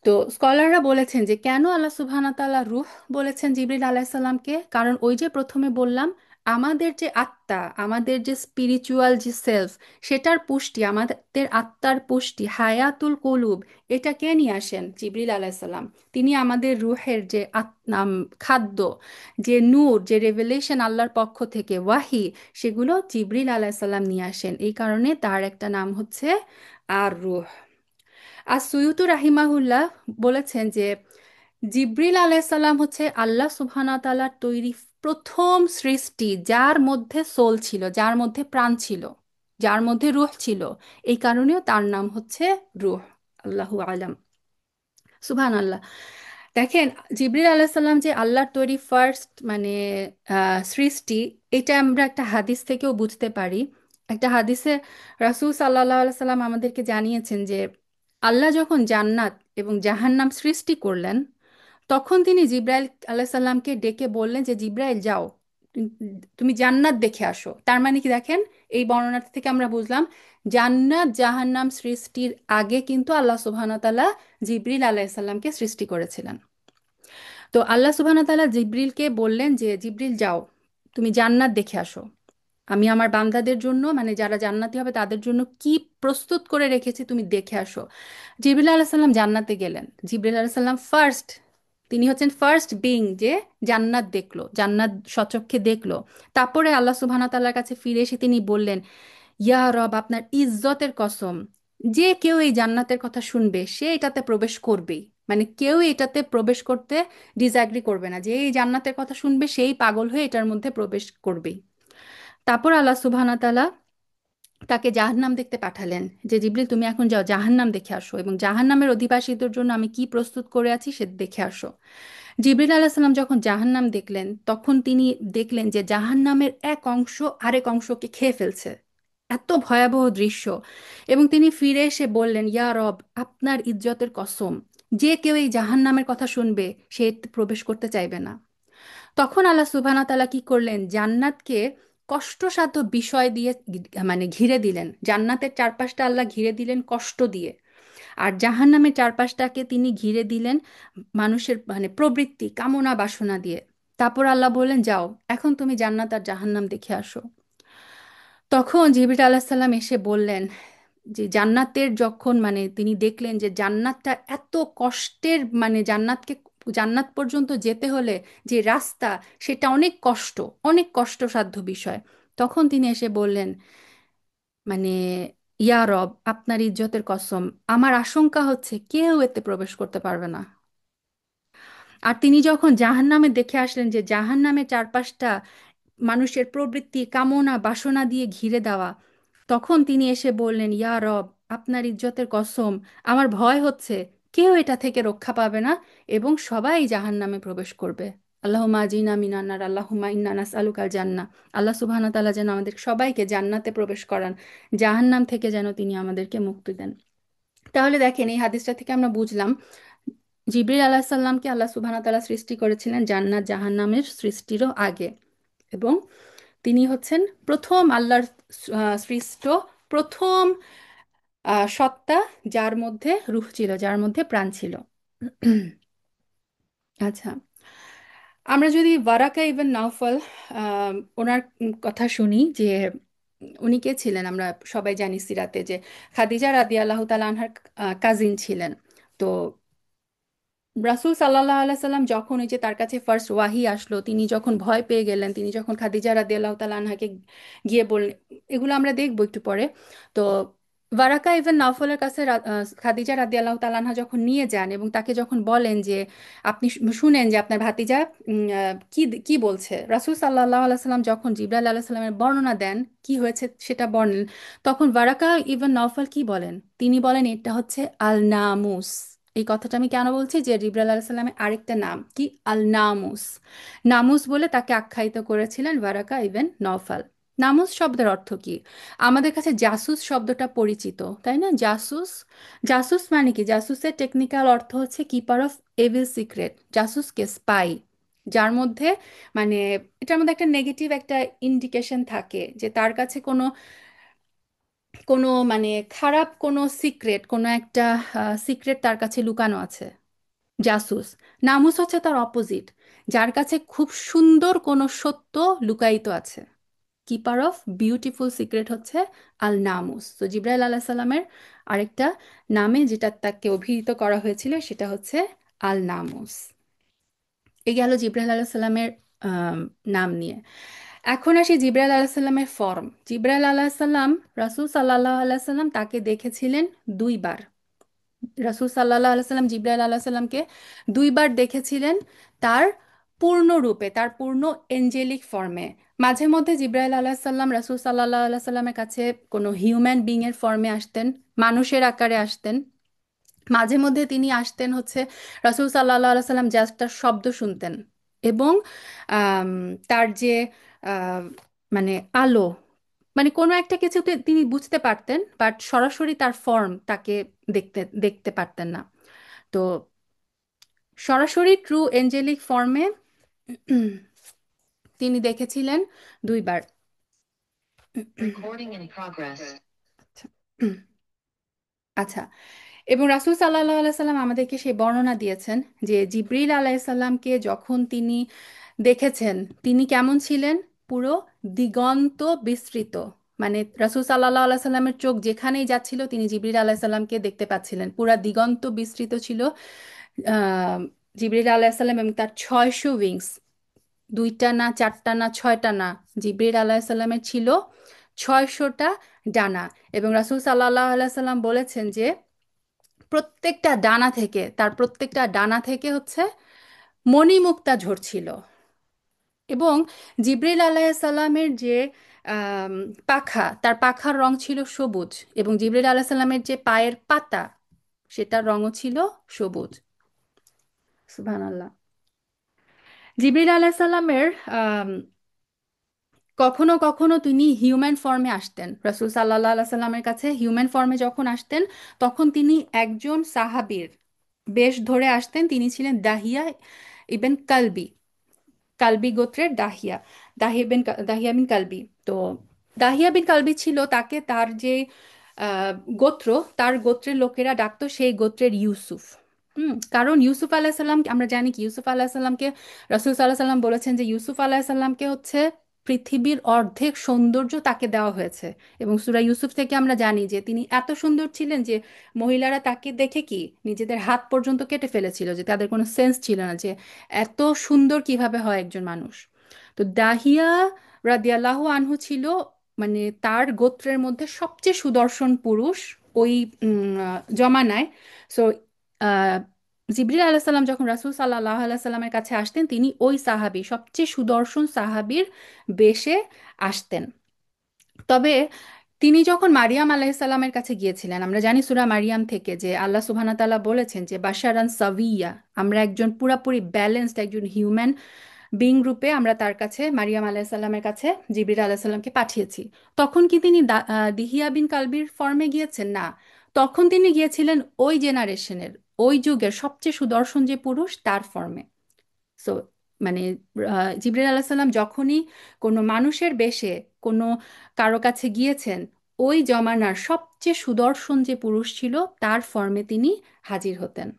তো স্কলাররা বলেছেন যে কেন আল্লাহ সুবহানাহু ওয়া তাআলা রূহ বলেছেন জিবরিল আলাইহিস সালামকে? কারণ ওই যে প্রথমে বললাম আমাদের যে আত্মা, আমাদের যে স্পিরিচুয়াল যে সেলফ, সেটার পুষ্টি, আমাদের আত্মার পুষ্টি, হায়াতুল কুলুব, এটা কে নিয়ে আসেন? জিবরিল আলাইহিস সালাম। তিনি আমাদের রূহের যে খাদ্য, যে নূর, যে রেভেলেশন আল্লাহর পক্ষ থেকে ওয়াহি, সেগুলো জিবরিল আলাইহিস সালাম নিয়ে আসেন। এই কারণে তার একটা নাম হচ্ছে আর রূহ। আর সুয়ুতু রাহিমাহুল্লাহ বলেছেন যে জিবরিল আলাইসাল্লাম হচ্ছে আল্লাহ সুবহানাহু ওয়া তাআলার তৈরি প্রথম সৃষ্টি, যার মধ্যে সোল ছিল, যার মধ্যে প্রাণ ছিল, যার মধ্যে রূহ ছিল। এই কারণেও তার নাম হচ্ছে রূহ। আল্লাহু আলাম। সুবহানাল্লাহ। দেখেন জিবরিল আলাইসাল্লাম যে আল্লাহর তৈরি ফার্স্ট মানে সৃষ্টি, এটা আমরা একটা হাদিস থেকেও বুঝতে পারি। একটা হাদিসে রাসূল সাল্লাল্লাহু আলাইহি সাল্লাম আমাদেরকে জানিয়েছেন যে আল্লাহ যখন জান্নাত এবং জাহান্নাম সৃষ্টি করলেন, তখন তিনি জিব্রাইল আলাইসাল্লামকে ডেকে বললেন যে জিব্রাইল যাও, তুমি জান্নাত দেখে আসো। তার মানে কি দেখেন, এই বর্ণনা থেকে আমরা বুঝলাম জান্নাত জাহান্নাম সৃষ্টির আগে কিন্তু আল্লাহ সুবহানাহু ওয়া তাআলা জিবরিল আলাইসাল্লামকে সৃষ্টি করেছিলেন। তো আল্লাহ সুবহানাহু ওয়া তাআলা জিবরিলকে বললেন যে জিবরিল যাও, তুমি জান্নাত দেখে আসো। আমি আমার বান্দাদের জন্য মানে যারা জান্নাতি হবে তাদের জন্য কি প্রস্তুত করে রেখেছি তুমি দেখে আসো। জিবরিল আলাইহিস সালাম জান্নাতে গেলেন। জিবরিল আলাইহিস সালাম ফার্স্ট তিনি হচ্ছেন ফার্স্ট বিং যে জান্নাত দেখলো, জান্নাত স্বচক্ষে দেখলো। তারপরে আল্লাহ সুবহানাহু ওয়া তাআলার কাছে ফিরে এসে তিনি বললেন, ইয়া রব, আপনার ইজ্জতের কসম, যে কেউ এই জান্নাতের কথা শুনবে সে এটাতে প্রবেশ করবেই। মানে কেউ এটাতে প্রবেশ করতে ডিসঅ্যাগ্রি করবে না, যে এই জান্নাতের কথা শুনবে সেই পাগল হয়ে এটার মধ্যে প্রবেশ করবেই। তারপর আল্লাহ সুবহানাহু ওয়া তাআলা তাকে জাহান্নাম দেখতে পাঠালেন, যে জিবরিল তুমি এখন যাও জাহান্নাম দেখে আসো, এবং জাহান্নামের অধিবাসীদের জন্য আমি কি প্রস্তুত করে আছি সে দেখে আসো। জিবরিল আলাইহিস সালাম যখন জাহান্নাম দেখলেন, তখন তিনি দেখলেন যে জাহান্নামের এক অংশ আরেক অংশকে খেয়ে ফেলছে। এত ভয়াবহ দৃশ্য। এবং তিনি ফিরে এসে বললেন, ইয়া রব, আপনার ইজ্জতের কসম, যে কেউ এই জাহান্নামের কথা শুনবে সে এতে প্রবেশ করতে চাইবে না। তখন আল্লাহ সুবহানাহু তাআলা কি করলেন, জান্নাতকে কষ্টসাধ্য বিষয় দিয়ে মানে ঘিরে দিলেন। জান্নাতের চারপাশটা আল্লাহ ঘিরে দিলেন কষ্ট দিয়ে, আর জাহান্নামের চারপাশটাকে তিনি ঘিরে দিলেন মানুষের মানে প্রবৃত্তি, কামনা বাসনা দিয়ে। তারপর আল্লাহ বললেন, যাও এখন তুমি জান্নাত আর জাহান্নাম দেখে আসো। তখন জিবরিল আলাইহিস সালাম এসে বললেন যে জান্নাতের যখন মানে তিনি দেখলেন যে জান্নাতটা এত কষ্টের, মানে জান্নাত পর্যন্ত যেতে হলে যে রাস্তা, সেটা অনেক কষ্ট, অনেক কষ্টসাধ্য বিষয়। তখন তিনি এসে বললেন, মানে ইয়া রব, আপনার ইজ্জতের কসম, আমার আশঙ্কা হচ্ছে কেউ এতে প্রবেশ করতে পারবে না। আর তিনি যখন জাহান্নামে দেখে আসলেন যে জাহান্নামের চারপাশটা মানুষের প্রবৃত্তি, কামনা বাসনা দিয়ে ঘিরে দেওয়া, তখন তিনি এসে বললেন, ইয়া রব, আপনার ইজ্জতের কসম, আমার ভয় হচ্ছে কেউ এটা থেকে রক্ষা পাবে না এবং সবাই জাহান্নামে প্রবেশ করবে। আল্লাহুম্মা আজিনা মিনান্নার, আল্লাহুম্মা ইন্না নাসআলুকাল জান্নাহ। আল্লাহ সুবহানাহু ওয়া তাআলা যেন আমাদের সবাইকে জান্নাতে প্রবেশ করান, জাহান্নাম থেকে যেন তিনি আমাদেরকে মুক্তি দেন। তাহলে দেখেন, এই হাদিসটা থেকে আমরা বুঝলাম জিবরিল আলাইহিস সালামকে আল্লাহ সুবহানাহু ওয়া তাআলা সৃষ্টি করেছিলেন জান্নাত জাহান্নামের সৃষ্টিরও আগে, এবং তিনি হচ্ছেন প্রথম আল্লাহর সৃষ্ট প্রথম সত্তা, যার মধ্যে রূহ ছিল, যার মধ্যে প্রাণ ছিল। আচ্ছা, আমরা যদি ওয়ারাকা ইবন নাওফল ওনার কথা শুনি, যে উনি কে ছিলেন আমরা সবাই জানি সিরাতে, যে খাদিজা রাদিয়াল্লাহু তাআলা আনহার কাজিন ছিলেন। তো রাসূল সাল্লাল্লাহু আলাইহি সাল্লাম যখন ওই যে তার কাছে ফার্স্ট ওয়াহি আসলো, তিনি যখন ভয় পেয়ে গেলেন, তিনি যখন খাদিজা রাদিয়াল্লাহু তাআলা আনহাকে গিয়ে বললেন, এগুলো আমরা দেখবো একটু পরে। তো ওয়ারাকা ইবন নাওফলের কাছে খাদিজা রাদিয়াল্লাহু তাআলা আনহা যখন নিয়ে যান এবং তাকে যখন বলেন যে আপনি শুনেন যে আপনার ভাতিজা কি কি বলছে, রাসূল সাল্লাল্লাহু আলাইহি সাল্লাম যখন জিবরাইল আলাইহিস সালামের বর্ণনা দেন কি হয়েছে সেটা বর্ণেন, তখন ওয়ারাকা ইবন নাওফল কি বলেন, তিনি বলেন এটা হচ্ছে আল নামুস। এই কথাটা আমি কেন বলছি, যে জিবরাইল আলাইহিস সালামের আরেকটা নাম কি, আল নামুস। নামুস বলে তাকে আখ্যায়িত করেছিলেন ওয়ারাকা ইবন নওফাল। নামুস শব্দের অর্থ কি? আমাদের কাছে জাসুস শব্দটা পরিচিত, তাই না? জাসুস, জাসুস মানে কি? জাসুসের টেকনিক্যাল অর্থ হচ্ছে কিপার অফ এভিল সিক্রেট। জাসুসকে স্পাই, যার মধ্যে মানে এটার মধ্যে একটা নেগেটিভ একটা ইন্ডিকেশন থাকে, যে তার কাছে কোনো কোনো মানে খারাপ কোনো সিক্রেট, কোনো একটা সিক্রেট তার কাছে লুকানো আছে। জাসুস। নামুস হচ্ছে তার অপোজিট, যার কাছে খুব সুন্দর কোনো সত্য লুকায়িত আছে। কিপার অফ বিউটিফুল সিক্রেট হচ্ছে আল নামুস। তো জিব্রাইল আলাহ সাল্লামের আরেকটা নামে যেটা তাকে অভিহিত করা হয়েছিল সেটা হচ্ছে আল নামুস। এই গেল জিব্রাইল আলাহ সাল্লামের নাম নিয়ে। এখন আসি জিব্রাইল আলাহ সাল্লামের ফর্ম। জিব্রাইল আলাহ সাল্লাম, রাসূল সাল্লাহ আলাইহি সাল্লাম তাকে দেখেছিলেন দুইবার। রাসূল সাল্লাল্লাহু আলাইহি সাল্লাম জিবরাইল আলাইহিস সালামকে দুইবার দেখেছিলেন তার পূর্ণ রূপে, তার পূর্ণ এঞ্জেলিক ফর্মে। মাঝে মধ্যে জিবরাইল আলাইহিস সালাম রাসূল সাল্লাল্লাহু আলাইহি সাল্লামের কাছে কোনো হিউম্যান বিং এর ফর্মে আসতেন, মানুষের আকারে আসতেন। মাঝে মধ্যে তিনি আসতেন হচ্ছে রাসূল সাল্লাল্লাহু আলাইহি সাল্লাম জাস্ট তার শব্দ শুনতেন, এবং আম, তার যে আহ, মানে আলো, মানে কোনো একটা কিছুতে তিনি বুঝতে পারতেন, বাট সরাসরি তার ফর্ম তাকে দেখতে দেখতে পারতেন না। তো সরাসরি ট্রু এঞ্জেলিক ফর্মে তিনি দেখেছিলেন দুইবার। আচ্ছা, এবং রাসূল সাল্লাল্লাহু আলাইহি সাল্লাম আমাদেরকে সেই বর্ণনা দিয়েছেন যে জিবরিল আলাইহিস সালামকে যখন তিনি দেখেছেন, তিনি কেমন ছিলেন? পুরো দিগন্ত বিস্তৃত, মানে রাসূল সাল্লাল্লাহু আলাইহি সাল্লামের চোখ যেখানেই যাচ্ছিল তিনি জিবরিল আলাইহিস সালামকে দেখতে পাচ্ছিলেন, পুরা দিগন্ত বিস্তৃত ছিল। আহ, জিবরিল আলাইসাল্লাম এবং তার 600 উইংস, দুইটা না, চারটা না, ছয়টা না, জিবরিল আলাইসাল্লামের ছিল 600টা ডানা। এবং রাসূল সাল্লাল্লাহু আলাইহি সাল্লাম বলেছেন যে প্রত্যেকটা ডানা থেকে, তার প্রত্যেকটা ডানা থেকে হচ্ছে মণিমুক্তা ঝরছিল। এবং জিবরিল আলাইসাল্লামের যে আম, পাখা, তার পাখার রং ছিল সবুজ। এবং জিবরিল আলাইসাল্লামের যে পায়ের পাতা, সেটার রঙও ছিল সবুজ। সুবহানাল্লাহ। জিবরিল আলাইসাল্লামের কখনো কখনো তিনি হিউম্যান ফর্মে আসতেন। রাসূল সাল্লাল্লাহু আলাইহি সাল্লামের কাছে হিউম্যান ফর্মে যখন আসতেন, তখন তিনি একজন সাহাবীর বেশ ধরে আসতেন। তিনি ছিলেন দাহিয়া ইবেন কালবি, কালবি গোত্রের দাহিয়া, দাহিয়া বিন কালবি। তো দাহিয়া বিন কালবি ছিল, তাকে তার যে আহ, গোত্র, তার গোত্রের লোকেরা ডাকতো সেই গোত্রের ইউসুফ। কারণ ইউসুফ আলাহিসাল্লাম, আমরা জানি কি ইউসুফ আলাহিসাল্লামকে রাসূল সাল্লাহ সাল্লাম বলেছেন যে ইউসুফ আলাহিসাল্লামকে হচ্ছে পৃথিবীর অর্ধেক সৌন্দর্য তাকে দেওয়া হয়েছে। এবং সূরা ইউসুফ থেকে আমরা জানি যে তিনি এত সুন্দর ছিলেন যে মহিলারা তাকে দেখে কি নিজেদের হাত পর্যন্ত কেটে ফেলেছিল, যে তাদের কোনো সেন্স ছিল না যে এত সুন্দর কিভাবে হয় একজন মানুষ। তো দাহিয়া রাদিয়াল্লাহু আনহু ছিল মানে তার গোত্রের মধ্যে সবচেয়ে সুদর্শন পুরুষ ওই জমানায়। সো জিবরিল আলাইহিস সালাম যখন রাসূল সাল্লাল্লাহু আলাইহি সাল্লামের কাছে আসতেন, তিনি ওই সাহাবী, সবচেয়ে সুদর্শন সাহাবীর বেশে আসতেন। তবে তিনি যখন মারিয়াম আলাইহিসসালামের কাছে গিয়েছিলেন, আমরা জানি সূরা মারিয়াম থেকে যে আল্লাহ সুবহানাহু ওয়া তাআলা বলেছেন যে বাশারান সাবিয়্যা, আমরা একজন পুরাপুরি ব্যালেন্সড একজন হিউম্যান বিং রূপে আমরা তার কাছে, মারিয়াম আলাইহিসসালামের কাছে জিবরিল আলাইহিসসালামকে পাঠিয়েছি। তখন কি তিনি দিহিয়া বিন কালবির ফর্মে গিয়েছেন? না। তখন তিনি গিয়েছিলেন ওই জেনারেশনের, ওই যুগের সবচেয়ে সুদর্শন যে পুরুষ, তার ফর্মে। সো মানে জিবরিল আলাইহিস সালাম যখনই কোনো মানুষের বেশে কোনো কারো কাছে গিয়েছেন, ওই জমানার সবচেয়ে সুদর্শন যে পুরুষ ছিল তার ফর্মে তিনি হাজির হতেন।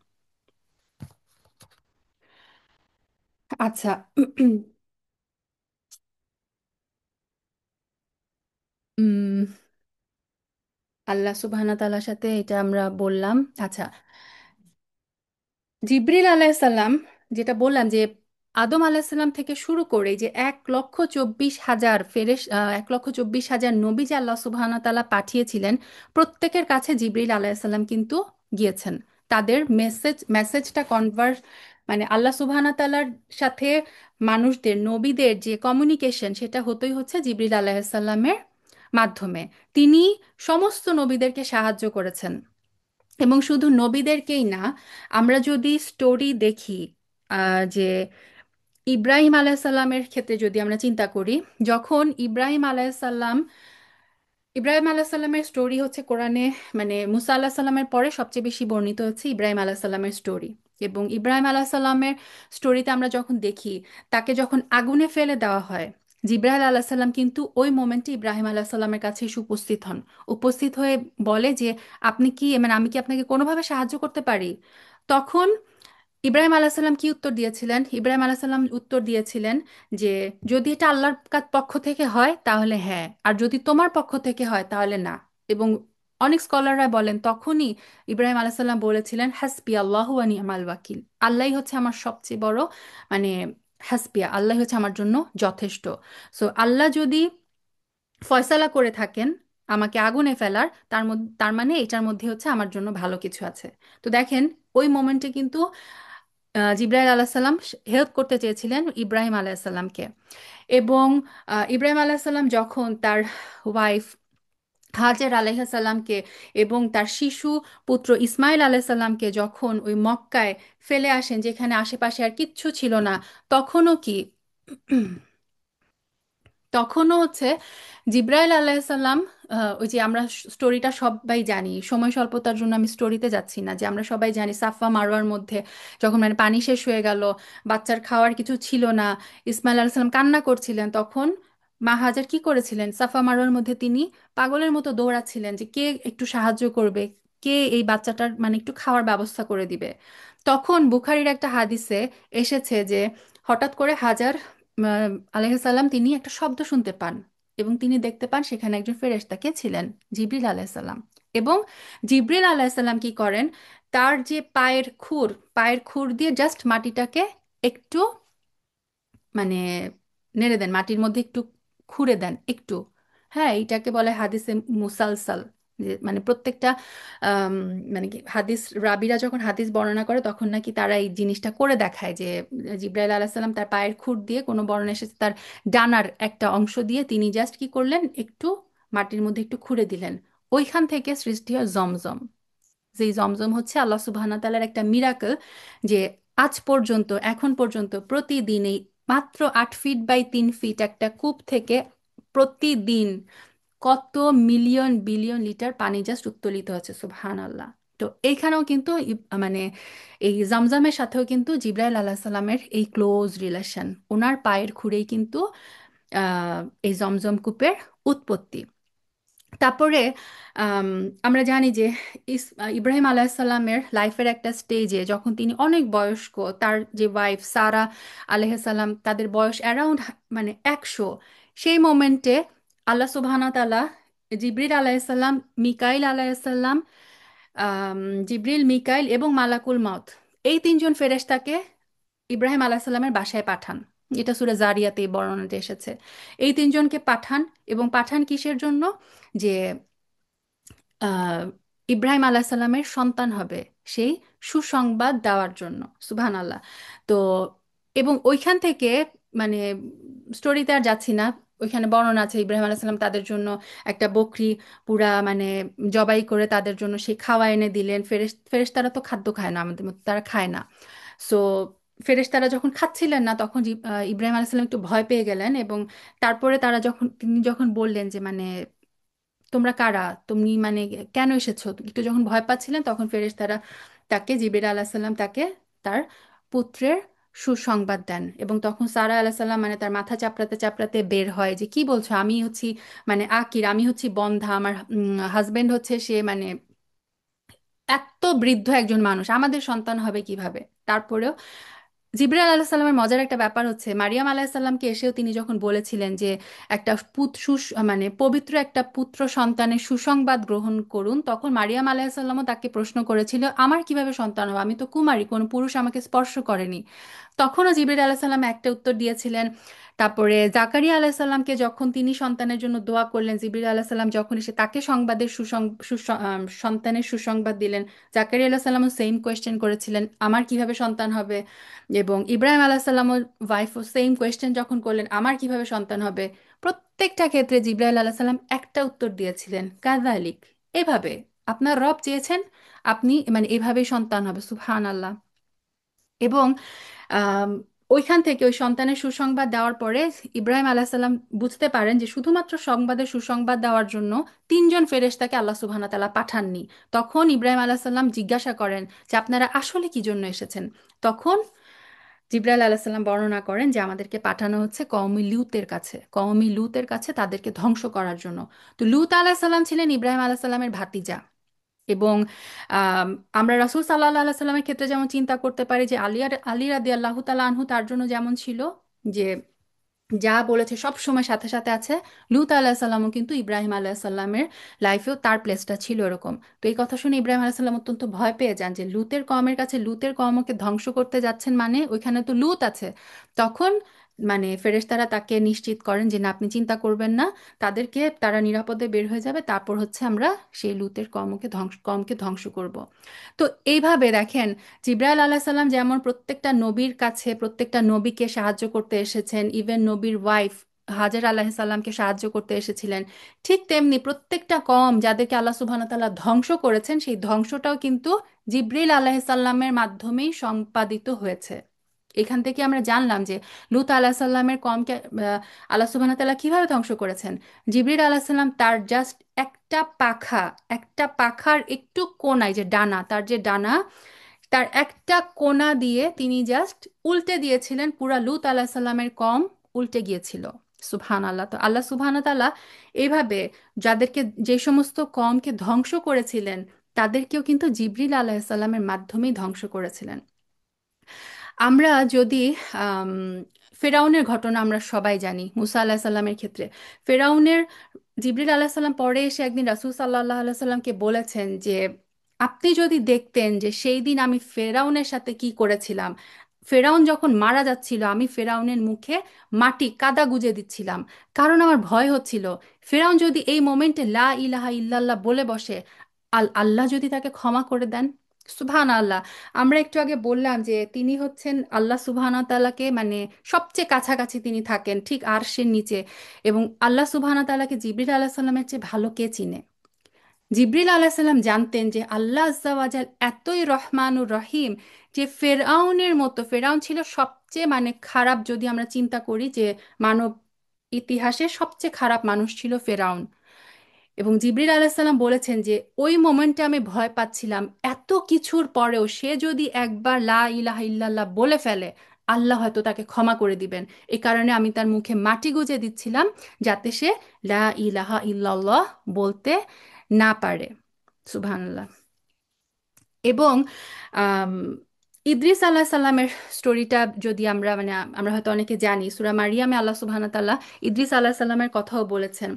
আচ্ছা। উম, আল্লাহ সুবহানাহু ওয়া তাআলার সাথে এটা আমরা বললাম। আচ্ছা, জিবরিল আলাইসাল্লাম, যেটা বললাম যে আদম আলাইসাল্লাম থেকে শুরু করে যে 1,24,000 1,24,000 নবী যে আল্লাহ সুবহানাহু ওয়া তাআলা পাঠিয়েছিলেন, প্রত্যেকের কাছে জিবরিল আলাইসাল্লাম কিন্তু গিয়েছেন। তাদের মেসেজটা মানে আল্লাহ সুবহানাহু ওয়া তাআলার সাথে মানুষদের, নবীদের যে কমিউনিকেশন, সেটা হতোই হচ্ছে জিবরিল আলাইসাল্লামের মাধ্যমে। তিনি সমস্ত নবীদেরকে সাহায্য করেছেন। এবং শুধু নবীদেরকেই না, আমরা যদি স্টোরি দেখি, যে ইব্রাহিম আলাইসাল্লামের ক্ষেত্রে যদি আমরা চিন্তা করি, যখন ইব্রাহিম আলাইসাল্লামের স্টোরি হচ্ছে কোরআনে, মানে মুসা আল্লাহ সাল্লামের পরে সবচেয়ে বেশি বর্ণিত হচ্ছে ইব্রাহিম আলাইসাল্লামের স্টোরি। এবং ইব্রাহিম আলাইসাল্লামের স্টোরিতে আমরা যখন দেখি, তাকে যখন আগুনে ফেলে দেওয়া হয়, জিব্রাইল আলাইসাল্লাম কিন্তু ওই মোমেন্টে ইব্রাহিম আলাইসাল্লামের কাছে এসে উপস্থিত হন। উপস্থিত হয়ে বলে যে আপনি কি, মানে আমি কি আপনাকে কোনোভাবে সাহায্য করতে পারি? তখন ইব্রাহিম আলাইসাল্লাম কি উত্তর দিয়েছিলেন? ইব্রাহিম আলাইসাল্লাম উত্তর দিয়েছিলেন যে যদি এটা আল্লাহর পক্ষ থেকে হয় তাহলে হ্যাঁ, আর যদি তোমার পক্ষ থেকে হয় তাহলে না। এবং অনেক স্কলাররা বলেন তখনই ইব্রাহিম আলাইসাল্লাম বলেছিলেন হাসবি আল্লাহু ওয়া নি'মাল ওয়াকিল, আল্লাহই হচ্ছে আমার সবচেয়ে বড়, মানে হাসবিয়া, আল্লাহ হচ্ছে আমার জন্য যথেষ্ট। সো আল্লাহ যদি ফয়সালা করে থাকেন আমাকে আগুনে ফেলার, তার মানে এটার মধ্যে হচ্ছে আমার জন্য ভালো কিছু আছে। তো দেখেন, ওই মোমেন্টে কিন্তু জিব্রাইল আলাহিসাল্লাম হেল্প করতে চেয়েছিলেন ইব্রাহিম আলাইসাল্লামকে। এবং ইব্রাহিম আলাইসাল্লাম যখন তার ওয়াইফ হাজের আলাইহাসাল্লামকে এবং তার শিশু পুত্র ইসমাইল আলাইসাল্লামকে যখন ওই মক্কায় ফেলে আসেন, যেখানে আশেপাশে আর কিচ্ছু ছিল না, তখনও কি তখনও হচ্ছে জিব্রাইল আলাইসাল্লাম, ওই যে আমরা স্টোরিটা সবাই জানি, সময় স্বল্পতার জন্য আমি স্টোরিতে যাচ্ছি না, যে আমরা সবাই জানি সাফা মারওয়ার মধ্যে যখন মানে পানি শেষ হয়ে গেল, বাচ্চার খাওয়ার কিছু ছিল না, ইসমাইল আলাইসাল্লাম কান্না করছিলেন, তখন মা হাজার কি করেছিলেন? সাফা মারওয়ার মধ্যে তিনি পাগলের মতো দৌড়াচ্ছিলেন যে কে একটু সাহায্য করবে, কে এই বাচ্চাটার মানে একটু খাওয়ার ব্যবস্থা করে দিবে। তখন বুখারীর একটা হাদিসে এসেছে যে হঠাৎ করে হাজার আলাইহিসসালাম তিনি একটা শব্দ শুনতে পান, এবং তিনি দেখতে পান সেখানে একজন ফেরেশতা, কে ছিলেন? জিবরিল আলাইহিসসালাম। এবং জিবরিল আলাইহিসসালাম কি করেন? তার যে পায়ের খুর দিয়ে জাস্ট মাটিটাকে একটু মানে নেড়ে দেন, মাটির মধ্যে একটু খুঁড়ে দেন একটু। হ্যাঁ, এইটাকে বলে হাদিসে মুসালসাল। যে মানে প্রত্যেকটা আম, মানে কি হাদিস রাবিরা যখন হাদিস বর্ণনা করে তখন নাকি তারা এই জিনিসটা করে দেখায় যে জিব্রাইল আলাইহিস সালাম তার পায়ের খুর দিয়ে, কোনো বর্ণনা এসেছে তার ডানার একটা অংশ দিয়ে তিনি জাস্ট কি করলেন, একটু মাটির মধ্যে একটু খুঁড়ে দিলেন। ওইখান থেকে সৃষ্টি হয় জমজম। যেই জমজম হচ্ছে আল্লাহ সুবহানাহু ওয়া তাআলার একটা মিরাকল, যে আজ পর্যন্ত, এখন পর্যন্ত প্রতিদিন এই মাত্র 8 ফিট বাই 3 ফিট একটা কূপ থেকে প্রতিদিন কত মিলিয়ন বিলিয়ন লিটার পানি জাস্ট উত্তোলিত হচ্ছে, সুবহান আল্লাহ। তো এইখানেও কিন্তু মানে এই জমজমের সাথেও কিন্তু জিব্রাইল আলাইহিস সালামের এই ক্লোজ রিলেশন, ওনার পায়ের খুঁড়েই কিন্তু আহ, এই জমজম কূপের উৎপত্তি। তারপরে আম, আমরা জানি যে ইব্রাহিম আলাইসাল্লামের লাইফের একটা স্টেজে যখন তিনি অনেক বয়স্ক, তার যে ওয়াইফ সারা আলাইসাল্লাম তাদের বয়স অ্যারাউন্ড মানে 100, সেই মোমেন্টে আল্লাহ সুবহানাহু ওয়া তাআলা জিবরিল আলাইসাল্লাম, মিকাইল আলাইসাল্লাম, আম, জিবরিল, মিকাইল এবং মালাকুল মাউত, এই তিনজন ফেরেশতাকে ইব্রাহিম আলাইসাল্লামের বাসায় পাঠান। এটা সূরা জারিয়াতে এই বর্ণনাটা এসেছে। এই তিনজনকে পাঠান, এবং পাঠান কিসের জন্য? যে আহ, ইব্রাহিম আলাহিসাল্লামের সন্তান হবে, সেই সুসংবাদ দেওয়ার জন্য, সুবহান আল্লাহ। তো এবং ওইখান থেকে মানে স্টোরিতে আর যাচ্ছি না, ওইখানে বর্ণনা আছে ইব্রাহিম আলাইসাল্লাম তাদের জন্য একটা বকরি পুরা মানে জবাই করে তাদের জন্য সেই খাওয়া এনে দিলেন। ফেরেশতারা তো খাদ্য খায় না আমাদের মতো, তারা খায় না। সো ফেরেশতারা যখন খাচ্ছিলেন না তখন ইব্রাহিম আলাইসাল্লাম একটু ভয় পেয়ে গেলেন, এবং তারপরে তিনি যখন বললেন যে মানে তোমরা কারা, তুমি মানে কেন এসেছো, একটু যখন ভয় পাচ্ছিলেন তখন ফেরেশতারা তাকে, জিবরিল আলাইহিস সালাম তাকে তার পুত্রের সুসংবাদ দেন। এবং তখন সারা আলাইহিস সালাম মানে তার মাথা চাপড়াতে চাপড়াতে বের হয় যে কি বলছো, আমি হচ্ছি মানে আকির, আমি হচ্ছি বন্ধ্যা, আমার হাজবেন্ড হচ্ছে সে মানে এত বৃদ্ধ একজন মানুষ, আমাদের সন্তান হবে কিভাবে। তারপরেও জিবরাইল আলাইহিস সালামের মজার একটা ব্যাপার হচ্ছে, মারিয়াম আলাইহিস সালামকে এসেও তিনি যখন বলেছিলেন যে একটা মানে পবিত্র একটা পুত্র সন্তানের সুসংবাদ গ্রহণ করুন, তখন মারিয়াম আলাইহিস সালামও তাকে প্রশ্ন করেছিল আমার কিভাবে সন্তান হবে, আমি তো কুমারী, কোনো পুরুষ আমাকে স্পর্শ করেনি। তখনও জিবরিল আলাইহিস সালাম একটা উত্তর দিয়েছিলেন। তারপরে জাকারিয়া আলাইহিস সালামকে যখন তিনি সন্তানের জন্য দোয়া করলেন, জিবরিল আলাইহিস সালাম যখন এসে তাকে সন্তানের সুসংবাদ দিলেন, জাকারিয়া আলাইহিস সালামও সেম কোয়েশ্চেন করেছিলেন আমার কিভাবে সন্তান হবে। এবং ইব্রাহিম আলাইহিস সালামের ওয়াইফও সেম কোয়েশ্চেন যখন করলেন আমার কিভাবে সন্তান হবে, প্রত্যেকটা ক্ষেত্রে জিবরাইল আলাইহিস সালাম একটা উত্তর দিয়েছিলেন, কাযালিক, এভাবে আপনার রব চেয়েছেন, আপনি মানে এভাবেই সন্তান হবে, সুবহান আল্লাহ। এবং আম, ওইখান থেকে ওই সন্তানের সুসংবাদ দেওয়ার পরে ইব্রাহিম আলাইসাল্লাম বুঝতে পারেন যে শুধুমাত্র সুসংবাদ দেওয়ার জন্য তিনজন ফেরেশতাকে আল্লাহ সুবহানাহু ওয়া তাআলা পাঠাননি। তখন ইব্রাহিম আলাইসাল্লাম জিজ্ঞাসা করেন যে আপনারা আসলে কি জন্য এসেছেন। তখন জিব্রাইল আলাইসাল্লাম বর্ণনা করেন যে আমাদেরকে পাঠানো হচ্ছে কওমি লুতের কাছে তাদেরকে ধ্বংস করার জন্য। তো লুত আলাইসাল্লাম ছিলেন ইব্রাহিম আলাইসাল্লামের ভাতিজা। এবং আম, আমরা রাসূল সাল্লাল্লাহু আলাইহি সাল্লামের ক্ষেত্রে যেমন চিন্তা করতে পারি যে আলী রাদিয়াল্লাহু তাআলা আনহু তার জন্য যেমন ছিল, যে যা বলেছে সব সময় সাথে সাথে আছে, লূত আলাহিসাল্লামও কিন্তু ইব্রাহিম আলাহিসাল্লামের লাইফেও তার প্লেসটা ছিল এরকম। তো এই কথা শুনে ইব্রাহিম আলাহিসাল্লাম অত্যন্ত ভয় পেয়ে যান যে লূতের কওমের কাছে, লূতের কওমকে ধ্বংস করতে যাচ্ছেন, মানে ওইখানে তো লূত আছে। তখন মানে ফেরেশতারা তাকে নিশ্চিত করেন যে না, আপনি চিন্তা করবেন না, তারা নিরাপদে বের হয়ে যাবে, তারপর হচ্ছে আমরা সেই লূতের কওমকে ধ্বংস করব। তো এইভাবে দেখেন, জিব্রাইল আলাহ সাল্লাম যেমন প্রত্যেকটা নবীর কাছে প্রত্যেকটা নবীকে সাহায্য করতে এসেছেন, ইভেন নবীর ওয়াইফ হাজার আলাহ সাল্লামকে সাহায্য করতে এসেছিলেন, ঠিক তেমনি প্রত্যেকটা কওম যাদেরকে আল্লাহ সুবহানাহু ওয়া তাআলা ধ্বংস করেছেন, সেই ধ্বংসটাও কিন্তু জিব্রিল আলাহ সাল্লামের মাধ্যমেই সম্পাদিত হয়েছে। এখান থেকে আমরা জানলাম যে লূত আলাহ সাল্লামের কওমকে আল্লাহ সুবহানাহু ওয়া তাআলা কিভাবে ধ্বংস করেছেন। জিবরিল আলাহ সাল্লাম তার জাস্ট একটা পাখার একটু কোনায়, যে ডানা, তার যে ডানা, তার একটা কোনা দিয়ে তিনি জাস্ট উল্টে দিয়েছিলেন, পুরা লূত আলাহ সাল্লামের কম উল্টে গিয়েছিল। সুবহান আল্লাহ। তো আল্লাহ সুবহান তাআলা এইভাবে যাদেরকে, যে সমস্ত কমকে ধ্বংস করেছিলেন, তাদেরকেও কিন্তু জিবরিল আলাইহিস সালামের মাধ্যমেই ধ্বংস করেছিলেন। আমরা যদি আম, ফেরাউনের ঘটনা আমরা সবাই জানি, মুসা আলাহিস সাল্লামের ক্ষেত্রে ফেরাউনের জিবরিল আলাহিস সাল্লাম পরে এসে একদিন রাসূল সাল্লাল্লাহু আলাইহি সাল্লামকে বলেছেন যে আপনি যদি দেখতেন যে সেই দিন আমি ফেরাউনের সাথে কি করেছিলাম। ফেরাউন যখন মারা যাচ্ছিল আমি ফেরাউনের মুখে মাটি কাদা গুজে দিচ্ছিলাম, কারণ আমার ভয় হচ্ছিল ফেরাউন যদি এই মোমেন্টে লা ইলাহা ইল্লাল্লাহ বলে বসে, আল্লাহ যদি তাকে ক্ষমা করে দেন। সুবহান আল্লাহ। আমরা একটু আগে বললাম যে তিনি হচ্ছেন আল্লাহ সুবহানাহু ওয়া তাআলাকে মানে সবচেয়ে কাছাকাছি তিনি থাকেন ঠিক আরশের নিচে। এবং আল্লাহ সুবহানাহু ওয়া তাআলাকে জিবরিল আলাইহিস সালামের চেয়ে ভালো কে চিনে। জিবরিল আলাইসাল্লাম জানতেন যে আল্লাহ আজ্জাওয়াজাল এতই রহমানুর রহিম, যে ফেরাউনের মতো, ফেরাউন ছিল সবচেয়ে মানে খারাপ, যদি আমরা চিন্তা করি যে মানব ইতিহাসে সবচেয়ে খারাপ মানুষ ছিল ফেরাউন। এবং জিবরিল আলাইসাল্লাম বলেছেন যে ওই মোমেন্টে আমি ভয় পাচ্ছিলাম, এত কিছুর পরেও সে যদি একবার লা ইলাহা ইল্লাল্লাহ বলে ফেলে আল্লাহ হয়তো তাকে ক্ষমা করে দিবেন। এই কারণে আমি তার মুখে মাটি গুজে দিচ্ছিলাম যাতে সে লা ইলাহা ইল্লাল্লাহ বলতে না পারে। সুবহানাল্লাহ। এবং আম, ইদ্রিস আলাহ সাল্লামের স্টোরিটা যদি আমরা মানে আমরা হয়তো অনেকে জানি, সূরা মারিয়ামে আল্লাহ সুবহানাহু ওয়া তাআলা ইদ্রিস আলাহ সাল্লামের কথাও বলেছেন।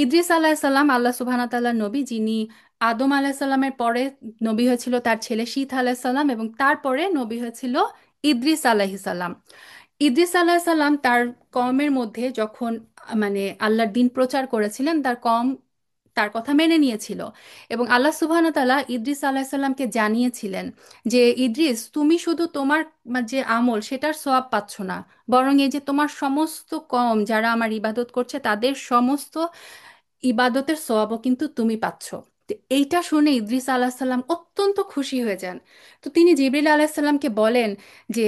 ইদ্রিস আলাহ সাল্লাম আল্লাহ সুবহানাহু ওয়া তাআলার নবী, যিনি আদম আলাহ সাল্লামের পরে নবী হয়েছিল তার ছেলে শীত আলাহ সাল্লাম, এবং তারপরে নবী হয়েছিল ইদ্রিস আলাইহিস সালাম। ইদ্রিস আলাহ সাল্লাম তার কওমের মধ্যে যখন মানে আল্লাহর দ্বীন প্রচার করেছিলেন, তার কওম তার কথা মেনে নিয়েছিল। এবং আল্লাহ সুবহানাহু ওয়া তাআলা ইদ্রিস আলাইহিস সালামকে জানিয়েছিলেন যে ইদ্রিস, তুমি শুধু তোমার যে আমল সেটার সওয়াব পাচ্ছ না, বরং এই যে তোমার সমস্ত কওম যারা আমার ইবাদত করছে তাদের সমস্ত ইবাদতের সওয়াবও কিন্তু তুমি পাচ্ছ। তো এইটা শুনে ইদ্রিস আলাইহিস সালাম অত্যন্ত খুশি হয়ে যান। তো তিনি জিবরিল আলাইহিস সালামকে বলেন যে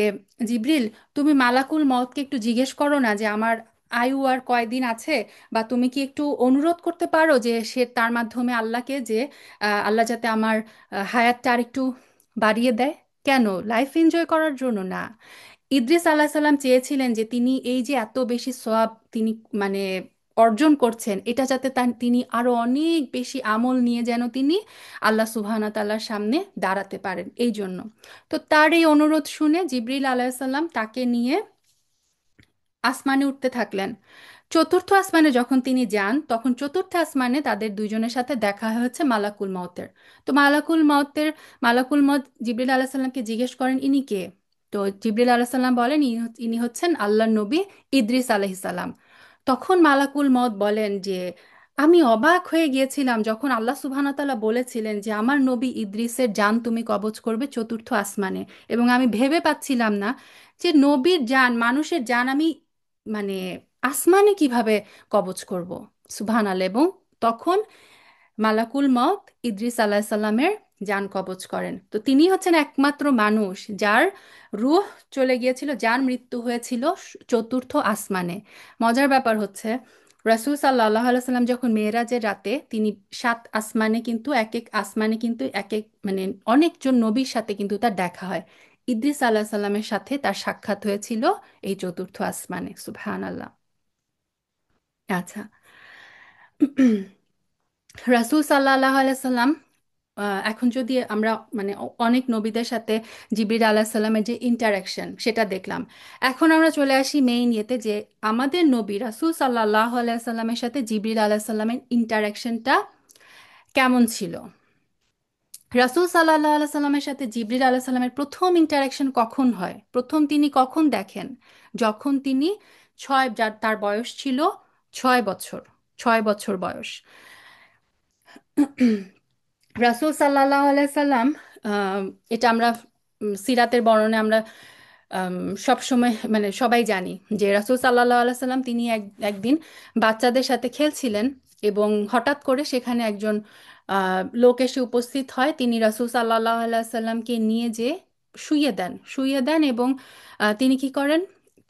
জিবরিল, তুমি মালাকুল মউতকে একটু জিজ্ঞেস করো না যে আমার আয়ু আর কয়দিন আছে, বা তুমি কি একটু অনুরোধ করতে পারো যে সে তার মাধ্যমে আল্লাহকে যে আল্লাহ যাতে আমার হায়াতটা আর একটু বাড়িয়ে দেয়। কেন? লাইফ এনজয় করার জন্য না। ইদ্রিস আলাহ সাল্লাম চেয়েছিলেন যে তিনি এই যে এত বেশি সওয়াব তিনি মানে অর্জন করছেন, এটা যাতে তিনি আরো অনেক বেশি আমল নিয়ে যেন তিনি আল্লাহ সুবহানাহু ওয়া তাআলার সামনে দাঁড়াতে পারেন, এই জন্য। তো তার এই অনুরোধ শুনে জিবরিল আলাইহিসসালাম তাকে নিয়ে আসমানে উঠতে থাকলেন। চতুর্থ আসমানে যখন তিনি যান তখন চতুর্থ আসমানে তাদের দুইজনের সাথে দেখা হচ্ছে মালাকুল মউতের। তো মালাকুল মউত জিবরিল আলাইহিস সালামকে জিজ্ঞেস করেন, ইনি কে? তো জিবরিল আলাইহিস সালাম বলেন, ইনি হচ্ছেন আল্লাহর নবী ইদ্রিস আলাইহিস সালাম। তখন মালাকুল মউত বলেন যে আমি অবাক হয়ে গিয়েছিলাম যখন আল্লাহ সুবহানাহু ওয়া তাআলা বলেছিলেন যে আমার নবী ইদ্রিসের জান তুমি কবজ করবে চতুর্থ আসমানে, এবং আমি ভেবে পাচ্ছিলাম না যে নবীর জান, মানুষের জান আমি মানে আসমানে কিভাবে কবজ করব। সুবহানাল্লাহ। এবং তখন মালাকুল মউত ইদ্রিস আলাইহিস সালামের জান কবজ করেন। তো তিনি হচ্ছেন একমাত্র মানুষ যার রূহ চলে গিয়েছিল, যার মৃত্যু হয়েছিল চতুর্থ আসমানে। মজার ব্যাপার হচ্ছে রাসূল সাল্লাল্লাহু আলাইহি সাল্লাম যখন মেরাজের রাতে তিনি সাত আসমানে কিন্তু এক এক আসমানে কিন্তু এক এক মানে অনেকজন নবীর সাথে কিন্তু তার দেখা হয়। ইদ্রিস আলাইহিস সালামের সাথে তার সাক্ষাৎ হয়েছিল এই চতুর্থ আসমানে। সুবহানাল্লাহ। আচ্ছা। রাসূল সাল্লাল্লাহু আলাইহি সাল্লাম এখন যদি আমরা মানে অনেক নবীদের সাথে জিবরিল আলাইহিস সালামের যে ইন্টারাকশন সেটা দেখলাম, এখন আমরা চলে আসি মেইন ইয়েতে যে আমাদের নবী রাসূল সাল্লাল্লাহু আলাইহি সাল্লামের সাথে জিবরিল আলাইহিস সালামের ইন্টারাকশনটা কেমন ছিল। রাসূল সাল্লাল্লাহু আলাইহি সাল্লামের সাথে জিবরিল আলাইহিস সালামের প্রথম ইন্টারাকশন কখন হয়, প্রথম তিনি কখন দেখেন? যখন তিনি তার বয়স ছিল 6 বছর, 6 বছর বয়স। রাসূল সাল্লাল্লাহু আলাইহি সাল্লাম এটা আমরা সিরাতের বর্ণনে আমরা সব সময় মানে সবাই জানি যে রাসূল সাল্লাল্লাহু আলাইহি সাল্লাম তিনি একদিন বাচ্চাদের সাথে খেলছিলেন, এবং হঠাৎ করে সেখানে একজন লোক এসে উপস্থিত হয়। তিনি রাসূল সাল্লাল্লাহু আলাইহি সাল্লামকে নিয়ে যে শুইয়ে দেন এবং তিনি কি করেন,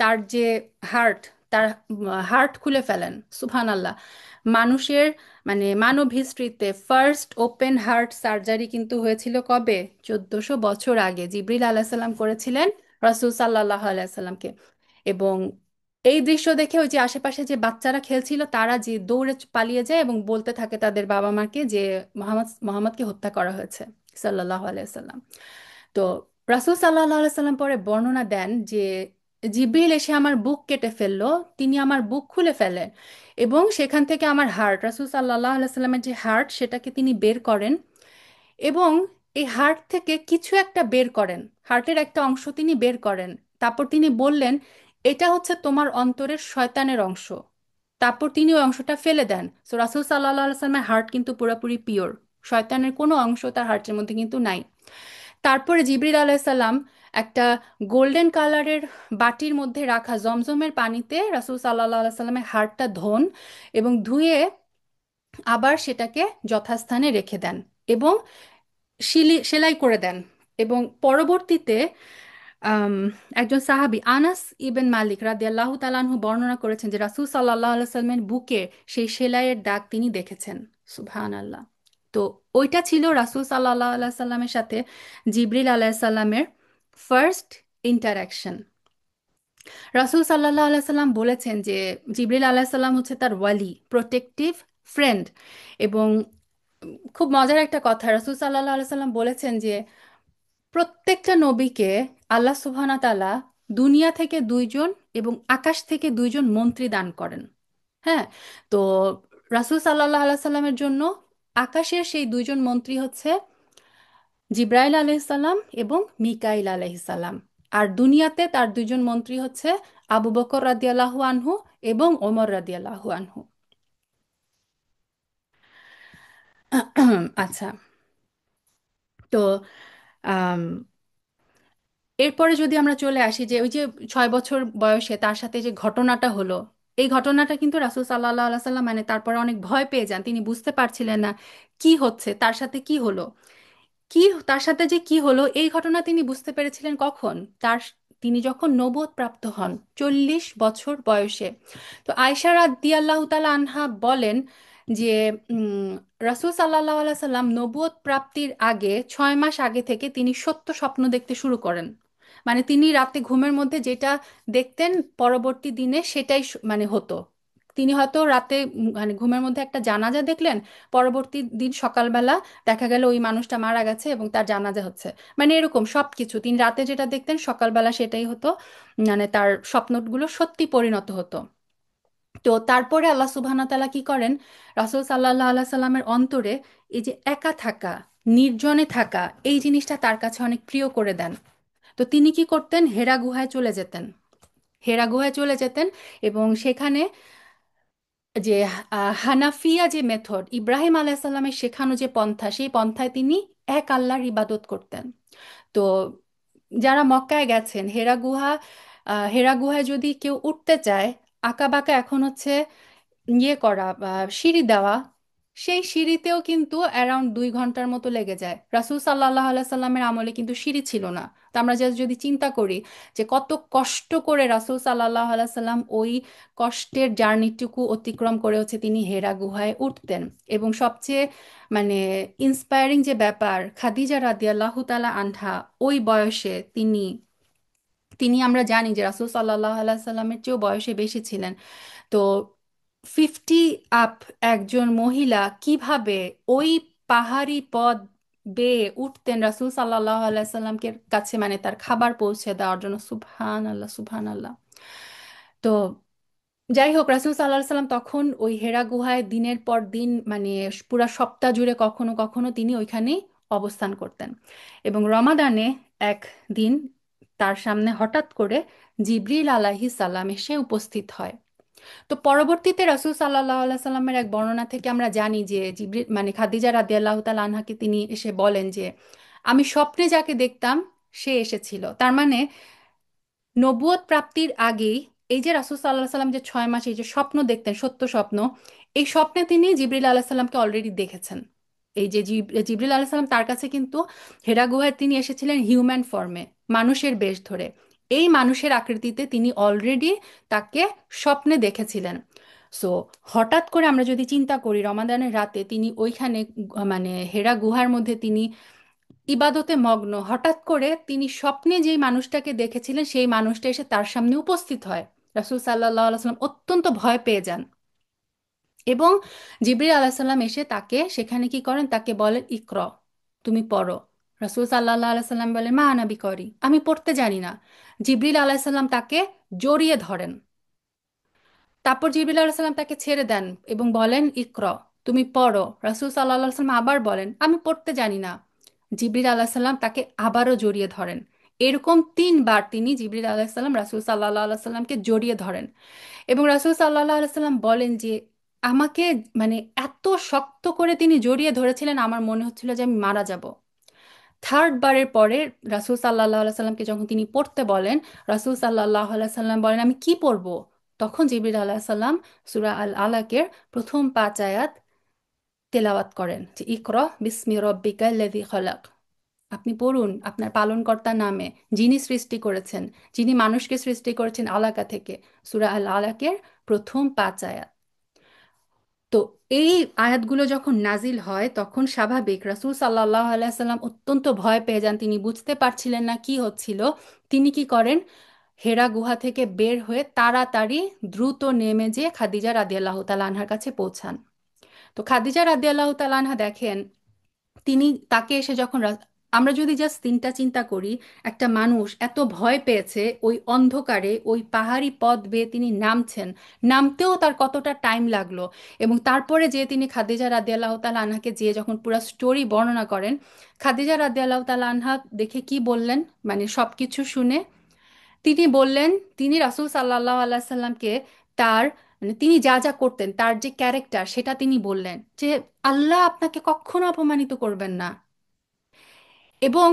তার যে হার্ট তার হার্ট খুলে ফেলেন। সুবহানাল্লাহ। মানুষের মানে মানব হিস্ট্রিতে ফার্স্ট ওপেন হার্ট সার্জারি কিন্তু হয়েছিল কবে? 1400 বছর আগে জিবরিল আলাইসাল্লাম করেছিলেন রাসূল সাল্লাল্লাহু আলাইহি সাল্লামকে। এবং এই দৃশ্য দেখে ওই যে আশেপাশে যে বাচ্চারা খেলছিল তারা যে দৌড়ে পালিয়ে যায় এবং বলতে থাকে তাদের বাবা মাকে যে মোহাম্মদকে হত্যা করা হয়েছে সাল্লাল্লাহু আলাইহি সাল্লাম। তো রাসূল সাল্লাল্লাহু আলাইহি সাল্লাম পরে বর্ণনা দেন যে জিবরিল এসে আমার বুক কেটে ফেললো, তিনি আমার বুক খুলে ফেলেন এবং সেখান থেকে আমার হার্ট, রাসূল সাল্লাল্লাহু আলাইহি সাল্লামের যে হার্ট সেটাকে তিনি বের করেন। এবং এই হার্ট থেকে কিছু একটা বের করেন, হার্টের একটা অংশ তিনি বের করেন। তারপর তিনি বললেন, এটা হচ্ছে তোমার অন্তরের শয়তানের অংশ। তারপর তিনি ওই অংশটা ফেলে দেন। সো রাসূল সাল্লাল্লাহু আলাইহি সাল্লামের হার্ট কিন্তু পুরোপুরি পিওর, শয়তানের কোনো অংশ তার হার্টের মধ্যে কিন্তু নাই। তারপরে জিবরিল আলাইসাল্লাম একটা গোল্ডেন কালারের বাটির মধ্যে রাখা জমজমের পানিতে রাসূল সাল্লাল্লাহু আলাইহি সাল্লামের হাড়টা ধোন এবং ধুয়ে আবার সেটাকে যথাস্থানে রেখে দেন এবং সেলাই করে দেন। এবং পরবর্তীতে আম, একজন সাহাবী আনাস ইবেন মালিক রাদিয়াল্লাহু তাআলা আনহু বর্ণনা করেছেন যে রাসূল সাল্লাল্লাহু আলাইহি সাল্লামের বুকে সেই সেলাইয়ের দাগ তিনি দেখেছেন। সুবহানাল্লাহ। তো ওইটা ছিল রাসূল সাল্লাল্লাহু আলাইহি সাল্লামের সাথে জিবরিল আলাইহিস সালামের ফার্স্ট ইন্টারাকশন। রাসূল সাল্লাল্লাহু আলাইহি সাল্লাম বলেছেন যে জিবরিল আলাইহিস সালাম হচ্ছে তার ওয়ালি, প্রোটেক্টিভ ফ্রেন্ড। এবং খুব মজার একটা কথা, রাসূল সাল্লাল্লাহু আলাইহি সাল্লাম বলেছেন যে প্রত্যেকটা নবীকে আল্লাহ সুবহানাহু তাআলা দুনিয়া থেকে দুইজন এবং আকাশ থেকে দুইজন মন্ত্রী দান করেন। হ্যাঁ, তো রাসূল সাল্লাল্লাহু আলাইহি সাল্লামের জন্য আকাশের সেই দুইজন মন্ত্রী হচ্ছে জিব্রাইল আলাইহিসসালাম এবং মিকাইল আলাইহিসসালাম। আর দুনিয়াতে তার দুইজন মন্ত্রী হচ্ছে আবু বকর রাদিয়াল্লাহু আনহু এবং ওমর রাদিয়াল্লাহু আনহু। আচ্ছা, তো আম, এরপরে যদি আমরা চলে আসি যে ওই যে 6 বছর বয়সে তার সাথে যে ঘটনাটা হলো, এই ঘটনাটা কিন্তু রাসূল সাল্লাল্লাহু আলাইহি সাল্লাম মানে তারপরে অনেক ভয় পেয়ে যান। তিনি বুঝতে পারছিলেন না কি হচ্ছে, তার সাথে কি হলো। কি তার সাথে যে কি হলো এই ঘটনা তিনি বুঝতে পেরেছিলেন কখন, তিনি যখন নবুয়ত প্রাপ্ত হন 40 বছর বয়সে। তো আয়েশা রাদিয়াল্লাহু তাআলা আনহা বলেন যে উম, রাসূল সাল্লাল্লাহু আলাইহি সাল্লাম নবুয়ত প্রাপ্তির আগে 6 মাস আগে থেকে তিনি সত্য স্বপ্ন দেখতে শুরু করেন। মানে তিনি রাতে ঘুমের মধ্যে যেটা দেখতেন পরবর্তী দিনে সেটাই মানে হতো। তিনি হয়তো রাতে মানে ঘুমের মধ্যে একটা জানাজা দেখলেন, পরবর্তী দিন সকালবেলা দেখা গেল ওই মানুষটা মারা গেছে এবং তার জানাজা হচ্ছে। মানে এরকম সবকিছু তিনি রাতে যেটা দেখতেন সকালবেলা সেটাই হতো, মানে তার স্বপ্নগুলো সত্যি পরিণত হতো। তো তারপরে আল্লাহ সুবহানাহু ওয়া তাআলা কি করেন, রাসূল সাল্লাল্লাহু আলাইহি সাল্লামের অন্তরে এই যে একা থাকা, নির্জনে থাকা, এই জিনিসটা তার কাছে অনেক প্রিয় করে দেন। তো তিনি কি করতেন, হেরা গুহায় চলে যেতেন। হেরা গুহায় চলে যেতেন এবং সেখানে যে হানাফিয়া যে মেথড, ইব্রাহিম আলাইসাল্লামের শেখানো যে পন্থা, সেই পন্থায় তিনি এক আল্লাহর ইবাদত করতেন। তো যারা মক্কায় গেছেন, হেরা গুহায় যদি কেউ উঠতে চায়, আঁকাবাঁকা এখন হচ্ছে ইয়ে করা সিঁড়ি দেওয়া, সেই সিঁড়িতেও কিন্তু অ্যারাউন্ড 2 ঘন্টার মতো লেগে যায়। রাসূল সাল্লাহ আলাই সাল্লামের আমলে কিন্তু সিঁড়ি ছিল না। তো আমরা যদি চিন্তা করি যে কত কষ্ট করে রাসূল সাল্লাহ আলাই সাল্লাম ওই কষ্টের জার্নিটুকু অতিক্রম করে হচ্ছে তিনি হেরা গুহায় উঠতেন। এবং সবচেয়ে মানে ইন্সপায়ারিং যে ব্যাপার, খাদিজা রাদিয়াল্লাহু তাআলা আনহা ওই বয়সে তিনি তিনি আমরা জানি যে রাসূল সাল্লাহ আলাই সাল্লামের চেয়েও বয়সে বেশি ছিলেন। তো 50 আপ একজন মহিলা কিভাবে ওই পাহাড়ি পথ বেয়ে উঠতেন রাসূল সাল্লাল্লাহু আলাইহি সাল্লামকে কাছে, মানে তার খাবার পৌঁছে দেওয়ার জন্য। সুবহান আল্লাহ, সুবহান আল্লাহ। তো যাই হোক, রাসূল সাল্লাল্লাহু আলাইহি সাল্লাম তখন ওই হেরা গুহায় দিনের পর দিন, মানে পুরা সপ্তাহ জুড়ে কখনো কখনো তিনি ওইখানেই অবস্থান করতেন। এবং রমাদানে একদিন তার সামনে হঠাৎ করে জিবরিল আলাইহিস সালাম এসে উপস্থিত হয়। তো পরবর্তীতে রাসূল সাল্লাল্লাহু আলাইহি সাল্লামের এক বর্ণনা থেকে আমরা জানি যে জিবরিল মানে খাদিজা রাদিয়াল্লাহু তাআলা আনহাকে তিনি এসে বলেন যে আমি স্বপ্নে যাকে দেখতাম সে এসেছিল। তার মানে নবুয়ত প্রাপ্তির আগেই এই যে রাসূল সাল্লাল্লাহু আলাইহি সাল্লাম যে 6 মাস এই যে স্বপ্ন দেখতেন, সত্য স্বপ্ন, এই স্বপ্নে তিনি জিবরিল আলাইহিস সালামকে অলরেডি দেখেছেন। এই যে জিবরিল আলাইহিস সালাম তার কাছে কিন্তু হেরা গুহায় তিনি এসেছিলেন হিউম্যান ফর্মে, মানুষের বেশ ধরে। এই মানুষের আকৃতিতে তিনি অলরেডি তাকে স্বপ্নে দেখেছিলেন। সো হঠাৎ করে আমরা যদি চিন্তা করি রমাদানের রাতে তিনি ওইখানে মানে হেরা গুহার মধ্যে তিনি ইবাদতে মগ্ন, হঠাৎ করে তিনি স্বপ্নে যেই মানুষটাকে দেখেছিলেন সেই মানুষটা এসে তার সামনে উপস্থিত হয়। রাসূল সাল্লাল্লাহু আলাইহি সাল্লাম অত্যন্ত ভয় পেয়ে যান এবং জিবরিল আলাইহিস সালাম এসে তাকে সেখানে কি করেন, তাকে বলেন ইকর, তুমি পড়ো। রাসূল সাল্লাল্লাহু আলাইহি সাল্লাম বলেন মা আনা বিকরি, আমি পড়তে জানি না। জিবরিল আলাইহিস সালাম তাকে জড়িয়ে ধরেন। তারপর জিবরিল আলাইহিস সালাম তাকে ছেড়ে দেন এবং বলেন ইকর, তুমি পড়ো। রাসূল সাল্লাল্লাহু আলাইহি সাল্লাম আবার বলেন আমি পড়তে জানি না। জিবরিল আলাহিসাল্লাম তাকে আবারও জড়িয়ে ধরেন। এরকম 3বার তিনি জিবরিল আলাহিসাল্লাম রাসূল সাল্লাল্লাহু আলাইহি সাল্লামকে জড়িয়ে ধরেন এবং রাসূল সাল্লাল্লাহু আলাইহি সাল্লাম বলেন যে আমাকে মানে এত শক্ত করে তিনি জড়িয়ে ধরেছিলেন, আমার মনে হচ্ছিল যে আমি মারা যাব। থার্ড বারের পরে রাসূল সাল্লাল্লাহু আলাইহি সাল্লামকে যখন তিনি পড়তে বলেন, রাসূল সাল্লাল্লাহু আলাইহি সাল্লাম বলেন আমি কি পড়বো? তখন জিবরিল আলাইহিস সালাম সূরা আল আলাকের প্রথম 5 আয়াত তেলাওয়াত করেন যে ইকরা বিসমি রব্বিকাল্লাযী খলাক। আপনি পড়ুন আপনার পালনকর্তার নামে, যিনি সৃষ্টি করেছেন, যিনি মানুষকে সৃষ্টি করেছেন আলাকা থেকে। সূরা আল আলাকের প্রথম 5 আয়াত। তো এই আয়াতগুলো যখন নাজিল হয় তখন স্বাভাবিক রাসূল সাল্লাল্লাহু আলাইহি সাল্লাম অত্যন্ত ভয় পেয়ে যান, তিনি বুঝতে পারছিলেন না কি হচ্ছিল। তিনি কি করেন, হেরা গুহা থেকে বের হয়ে তাড়াতাড়ি দ্রুত নেমে যেয়ে খাদিজা রাদিয়াল্লাহু তাআলা আনহার কাছে পৌঁছান। তো খাদিজা রাদিয়াল্লাহু তাআলা আনহা দেখেন, তিনি তাকে এসে যখন আমরা যদি জাস্ট তিনটা চিন্তা করি, একটা মানুষ এত ভয় পেয়েছে ওই অন্ধকারে ওই পাহাড়ি পথ বেয়ে তিনি নামছেন, নামতেও তার কতটা টাইম লাগলো, এবং তারপরে যে তিনি খাদিজা রাদিয়াল্লাহু তাআলা আনহাকে যে যখন পুরো স্টোরি বর্ণনা করেন, খাদিজা রাদিয়াল্লাহু তাআলা আনহা দেখে কি বললেন, মানে সবকিছু শুনে তিনি বললেন, তিনি রাসূল সাল্লাল্লাহু আলাইহি সাল্লামকে তার মানে তিনি যা যা করতেন তার যে ক্যারেক্টার সেটা তিনি বললেন যে আল্লাহ আপনাকে কখনো অপমানিত করবেন না, এবং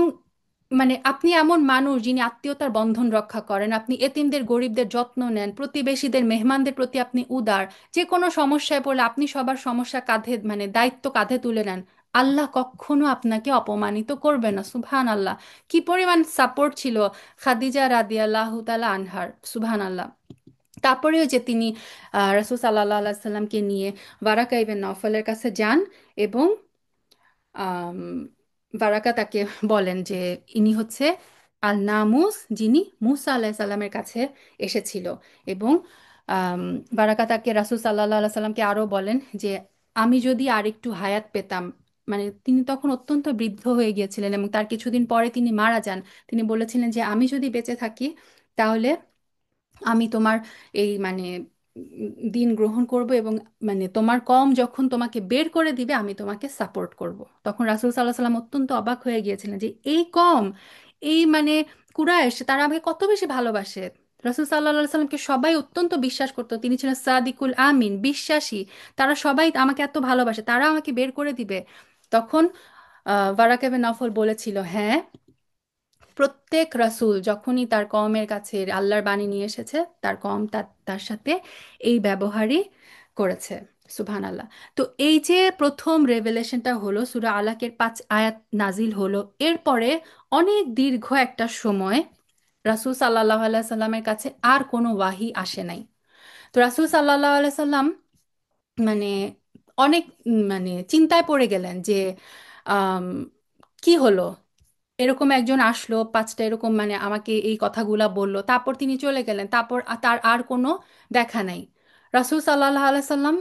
মানে আপনি এমন মানুষ যিনি আত্মীয়তার বন্ধন রক্ষা করেন, আপনি এতিমদের গরিবদের যত্ন নেন, প্রতিবেশীদের মেহমানদের প্রতি আপনি উদার, যে কোনো সমস্যায় পড়লে আপনি সবার সমস্যা কাঁধে মানে দায়িত্ব কাঁধে তুলে নেন, আল্লাহ কখনো আপনাকে অপমানিত করবে না। সুবহান আল্লাহ! কি পরিমাণ সাপোর্ট ছিল খাদিজা রাদিয়াল্লাহু তাআলা আনহার! সুবহান আল্লাহ! তারপরেও যে তিনি রাসূল সাল্লাল্লাহু আলাইহি সাল্লামকে নিয়ে ওয়ারাকা ইবনে নওফলের কাছে যান এবং আম, বারাকা তাকে বলেন যে ইনি হচ্ছে আল নামুস, যিনি মুসা আলাইহিস সালামের কাছে এসেছিল, এবং আম, বারাকা তাকে রাসূল সাল্লাল্লাহু আলাইহি সাল্লামকে আরো বলেন যে আমি যদি আরেকটু হায়াত পেতাম, মানে তিনি তখন অত্যন্ত বৃদ্ধ হয়ে গিয়েছিলেন এবং তার কিছুদিন পরে তিনি মারা যান। তিনি বলেছিলেন যে আমি যদি বেঁচে থাকি তাহলে আমি তোমার এই মানে দিন গ্রহণ করব, এবং মানে তোমার কম যখন তোমাকে বের করে দিবে আমি তোমাকে সাপোর্ট করব। তখন রাসূল সাল্লাহ সাল্লাম অত্যন্ত অবাক হয়ে গিয়েছিলেন যে এই কম, এই মানে কুরাইশ তারা আমাকে কত বেশি ভালোবাসে। রাসূল সাল্লাহ সাল্লামকে সবাই অত্যন্ত বিশ্বাস করতো, তিনি ছিলেন সাদিকুল আমিন, বিশ্বাসী। তারা সবাই আমাকে এত ভালোবাসে, তারা আমাকে বের করে দিবে। তখন ওয়ারাকা বিন নওফল বলেছিল, হ্যাঁ, প্রত্যেক রাসূল যখনই তার কওমের কাছে আল্লাহর বাণী নিয়ে এসেছে তার কওম তার তার সাথে এই ব্যবহারই করেছে। সুবহান আল্লাহ! তো এই যে প্রথম রেভেলেশনটা হলো, সূরা আলাকের 5 আয়াত নাজিল হলো, এরপরে অনেক দীর্ঘ একটা সময় রাসূল সাল্লাল্লাহু আলাইহি সাল্লামের কাছে আর কোনো ওয়াহি আসে নাই। তো রাসূল সাল্লাল্লাহু আলাইহি সাল্লাম মানে অনেক মানে চিন্তায় পড়ে গেলেন যে আম, কি হলো, এরকম একজন আসলো 5টা এরকম মানে আমাকে এই কথাগুলা বললো, তারপর তিনি চলে গেলেন, তারপর তার আর কোনো দেখা নাই। রাসূল সাল্লাল্লাহু আলাইহি সাল্লাম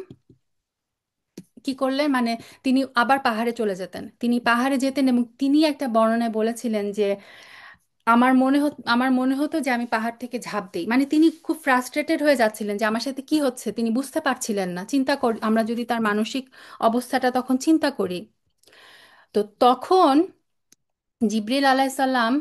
কি করলেন, মানে তিনি আবার পাহাড়ে চলে যেতেন, তিনি পাহাড়ে যেতেন এবং তিনি একটা বর্ণনায় বলেছিলেন যে আমার মনে হতো যে আমি পাহাড় থেকে ঝাঁপ দিই, মানে তিনি খুব ফ্রাস্ট্রেটেড হয়ে যাচ্ছিলেন যে আমার সাথে কি হচ্ছে তিনি বুঝতে পারছিলেন না। চিন্তা কর, আমরা যদি তার মানসিক অবস্থাটা তখন চিন্তা করি। তো তখন জিবরিল আলাইসাল্লাম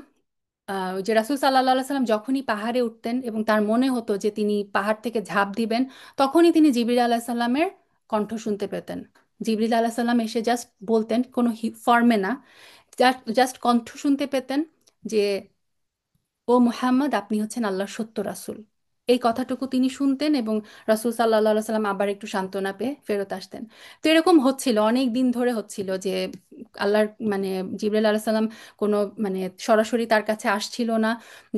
ওই যে রাসূল সাল্লাল্লাহু আলাইহি সাল্লাম যখনই পাহাড়ে উঠতেন এবং তার মনে হতো যে তিনি পাহাড় থেকে ঝাঁপ দিবেন, তখনই তিনি জিবরিল আলাইহিস সালামের কণ্ঠ শুনতে পেতেন। জিবরিল আলাইহিস সালাম এসে জাস্ট বলতেন, কোনো ফর্মে না, জাস্ট জাস্ট কণ্ঠ শুনতে পেতেন যে ও মুহাম্মদ, আপনি হচ্ছেন আল্লাহর সত্য রাসূল। এই কথাটুকু তিনি শুনতেন এবং রাসূল সাল্লাল্লাহু আলাইহি সাল্লাম আবার একটু সান্ত্বনা পেয়ে ফেরত আসতেন। তো এরকম হচ্ছিল, অনেক দিন ধরে হচ্ছিল যে আল্লাহর মানে জিবরাইল আলাইহিস সালাম কোনো মানে সরাসরি তার কাছে আসছিল না।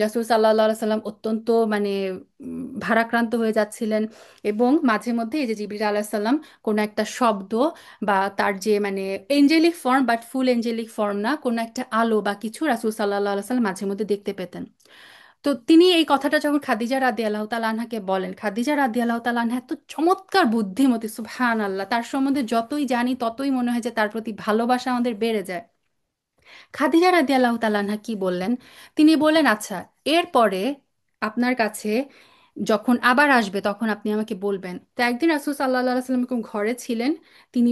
রাসূল সাল্লাল্লাহু আলাইহি সাল্লাম অত্যন্ত মানে ভারাক্রান্ত হয়ে যাচ্ছিলেন, এবং মাঝে মধ্যে এই যে জিবরিল আলাইহিস সালাম কোনো একটা শব্দ বা তার যে মানে angelic form but full angelic form না, কোনো একটা আলো বা কিছু রাসূল সাল্লাল্লাহু আলাইহি সাল্লাম মাঝে মধ্যে দেখতে পেতেন। তো তিনি এই কথাটা যখন খাদিজা রাদিয়াল্লাহু তাআলা আনহাকে বলেন, খাদিজা রাদিয়াল্লাহু তাআলা আনহা এত চমৎকার বুদ্ধিমতী, সুবহানাল্লাহ! তার সম্বন্ধে যতই জানি ততই মনে হয় যে তার প্রতি ভালোবাসা আমাদের বেড়ে যায়। খাদিজা রাদিয়াল্লাহু তাআলা আনহা কি বললেন, তিনি বললেন আচ্ছা, এরপরে আপনার কাছে যখন আবার আসবে তখন আপনি আমাকে বলবেন। তো একদিন রাসূল সাল্লাল্লাহু আলাইহি ওয়াসাল্লাম এরকম ঘরে ছিলেন, তিনি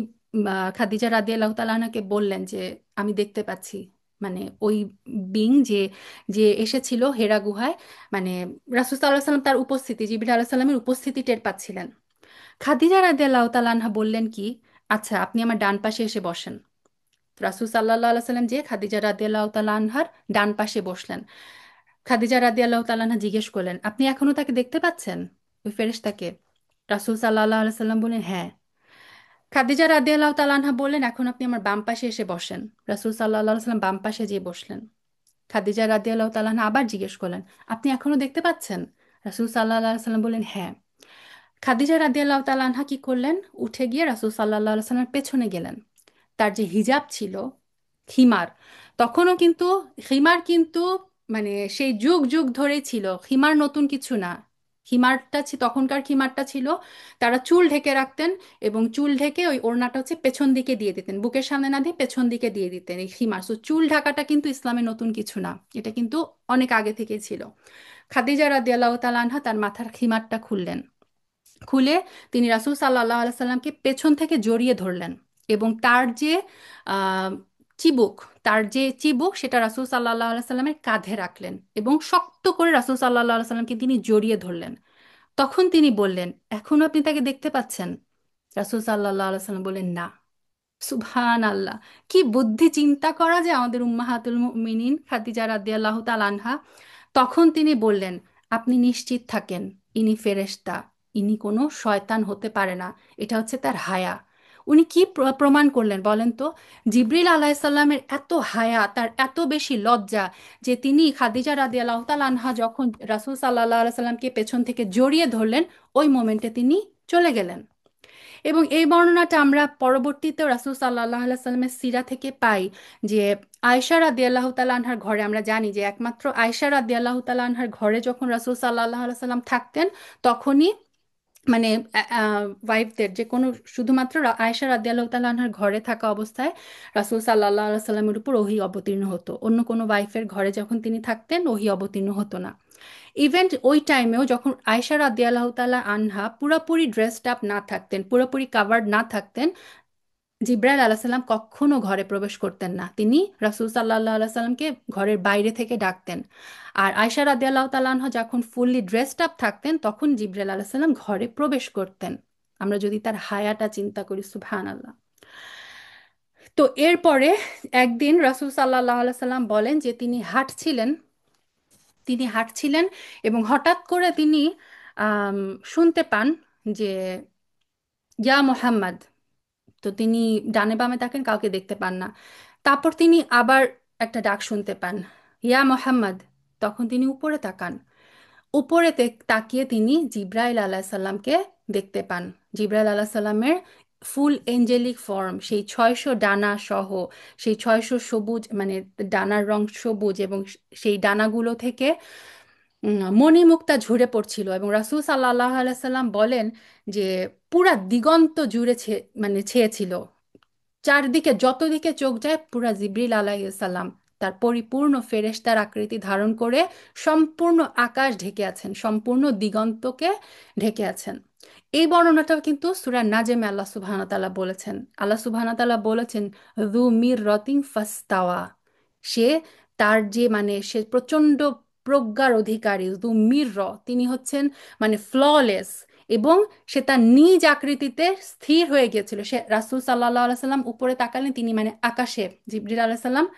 খাদিজা রাদিয়াল্লাহু তাআলা আনহাকে বললেন যে আমি দেখতে পাচ্ছি মানে ওই বিং যে যে এসেছিল হেরা গুহায়, মানে রাসূল সাল্লাল্লাহু আলাইহি সাল্লাম তার উপস্থিতি, জিবরিল আলাইহিস সালামের উপস্থিতি টের পাচ্ছিলেন। খাদিজা রাদিয়াল্লাহু তাআলা আনহা বললেন কি, আচ্ছা আপনি আমার ডান পাশে এসে বসেন। রাসূল সাল্লাল্লাহু আলাইহি সাল্লাম যে খাদিজা রাদিয়াল্লাহু তাআলা আনহার ডান পাশে বসলেন। খাদিজা রাদিয়াল্লাহু তাআলা আনহা জিজ্ঞেস করলেন, আপনি এখনো তাকে দেখতে পাচ্ছেন, ওই ফেরেশতাকে? রাসূল সাল্লাল্লাহু আলাইহি সাল্লাম বললেন, হ্যাঁ। খাদিজা রাদিয়াল্লাহু তাআলা আনহা বললেন, এখন আপনি আমার বাম পাশে এসে বসেন। রাসূল সাল্লাল্লাহু আলাইহি সাল্লাম বাম পাশে যেয়ে বসলেন। খাদিজা রাদিয়াল্লাহু তাআলা আনহা আবার জিজ্ঞেস করলেন, আপনি এখনো দেখতে পাচ্ছেন? রাসূল সাল্লাল্লাহু আলাইহি সাল্লাম বললেন, হ্যাঁ। খাদিজা রাদিয়াল্লাহু তাআলা আনহা কি করলেন, উঠে গিয়ে রাসূল সাল্লাল্লাহু আলাইহি সাল্লামের পেছনে গেলেন। তার যে হিজাব ছিল, খিমার, তখনও কিন্তু খিমার কিন্তু মানে সেই যুগ যুগ ধরেই ছিল, খিমার নতুন কিছু না। তখনকার খিমারটা ছিল, তারা চুল ঢেকে রাখতেন, এবং চুল ঢেকে ওই ওড়নাটা হচ্ছে পেছন দিকে দিয়ে দিতেন, বুকের সামনে না দিয়ে পেছন দিকে দিয়ে দিতেন এই খিমার। সো চুল ঢাকাটা কিন্তু ইসলামে নতুন কিছু না, এটা কিন্তু অনেক আগে থেকেই ছিল। খাদিজা রাদিয়াল্লাহু তাআলা আনহা তার মাথার খিমারটা খুললেন। খুলে তিনি রাসূল সাল্লাল্লাহু আলাইহি সাল্লামকে পেছন থেকে জড়িয়ে ধরলেন, এবং তার যে আহ, চিবুক তার যে চিবুক সেটা রাসূল সাল্লাল্লাহু আলাইহি সাল্লামের কাঁধে রাখলেন, এবং শক্ত করে রাসূল সাল্লাল্লাহু আলাইহি সাল্লামকে তিনি জড়িয়ে ধরলেন। তখন তিনি বললেন, এখনো আপনি তাকে দেখতে পাচ্ছেন? রাসূল সাল্লাল্লাহু আলাইহি সাল্লাম বললেন, না। সুবহান আল্লাহ! কি বুদ্ধি চিন্তা করা যায় আমাদের উম্মাহাতুল মুমিনিন খাদিজা রাদিয়াল্লাহু তাআলা আনহা। তখন তিনি বললেন, আপনি নিশ্চিত থাকেন, ইনি ফেরেশতা, ইনি কোনো শয়তান হতে পারে না, এটা হচ্ছে তার হায়া। উনি কি প্রমাণ করলেন বলেন তো? জিবরিল আলাইসাল্লামের এত হায়া, তার এত বেশি লজ্জা, যে তিনি খাদিজা রাদিয়াল্লাহু তাআলা আনহা যখন রাসূল সাল্লাল্লাহু আলাইহি সাল্লামকে পেছন থেকে জড়িয়ে ধরলেন, ওই মোমেন্টে তিনি চলে গেলেন। এবং এই বর্ণনাটা আমরা পরবর্তীতে রাসূল সাল্লাল্লাহু আলাইহি সাল্লামের সিরা থেকে পাই, যে আয়েশা রাদিয়াল্লাহু তাআলা আনহার ঘরে, আমরা জানি যে একমাত্র আয়েশা রাদিয়াল্লাহু তাআলা আনহার ঘরে যখন রাসূল সাল্লাল্লাহু আলাইহি সাল্লাম থাকতেন, তখনই মানে ওয়াইফদের যে কোনো, শুধুমাত্র আয়েশা রাদিয়াল্লাহু তাআলা আনহার ঘরে থাকা অবস্থায় রাসূল সাল্লাল্লাহু আলাইহি সাল্লামের উপর ওহী অবতীর্ণ হতো। অন্য কোনো ওয়াইফের ঘরে যখন তিনি থাকতেন, ওহী অবতীর্ণ হতো না। ইভেন্ট ওই টাইমেও যখন আয়েশা রাদিয়াল্লাহু তাআলা আনহা পুরোপুরি ড্রেসড আপ না থাকতেন, পুরোপুরি কাভার্ড না থাকতেন, জিব্রাইল আলাইহিস সালাম কখনো ঘরে প্রবেশ করতেন না। তিনি রাসূল সাল্লাল্লাহু আলাইহি সাল্লামকে ঘরের বাইরে থেকে ডাকতেন। আর আয়েশা রাদিয়াল্লাহু তাআলা আনহা যখন ফুললি ড্রেসড আপ থাকতেন, তখন জিব্রাইল আলাইহিস সালাম ঘরে প্রবেশ করতেন। আমরা যদি তার হায়াটা চিন্তা করি, সুবহানাল্লাহ। তো এরপরে একদিন রাসূল সাল্লাল্লাহু আলাইহি সাল্লাম বলেন যে তিনি হাঁটছিলেন এবং হঠাৎ করে তিনি আম, শুনতে পান যে, ইয়া মোহাম্মদ। তো তিনি ডানে বামে তাকান, কাউকে দেখতে পান না। তারপর তিনি আবার একটা ডাক শুনতে পান, ইয়া মোহাম্মদ। তখন তিনি উপরে তাকান। উপরে তাকিয়ে তিনি জিব্রাইল আলাহিসাল্লামকে দেখতে পান। জিব্রাইল আলাহিসাল্লামের ফুল এঞ্জেলিক ফর্ম, সেই 600 ডানা সহ, সেই 600 সবুজ, মানে ডানার রং সবুজ, এবং সেই ডানাগুলো থেকে মণিমুক্তা ঝরে পড়ছিল। এবং রাসূল সাল্লাল্লাহু আলাইহি সাল্লাম বলেন যে পুরা দিগন্ত জুড়ে মানে ছেয়েছিল। চারদিকে যত দিকে চোখ যায়, পুরা জিবরিল আলাইহিসসালাম তার পরিপূর্ণ ফেরেশতার আকৃতি ধারণ করে সম্পূর্ণ আকাশ ঢেকে আছেন, সম্পূর্ণ দিগন্তকে ঢেকে আছেন। এই বর্ণনাটাও কিন্তু সূরা নাজমে আল্লাহ সুবহানাহু ওয়া তাআলা বলেছেন। আল্লাহ সুবহানাহু ওয়া তাআলা বলেছেন, যু মিররাতিন ফাস্তাওয়া। সে তার যে মানে সে প্রচণ্ড প্রজ্ঞার অধিকারী, যু মিরর, তিনি হচ্ছেন মানে ফ্ললেস, এবং সে তার নিজ আকৃতিতে স্থির হয়ে গিয়েছিল। সে রাসূল সাল্লাল্লাহু আলাইহি সাল্লাম উপরে তাকালেন, তিনি মানে আকাশে, জিবরিল আলাইহিস সালাম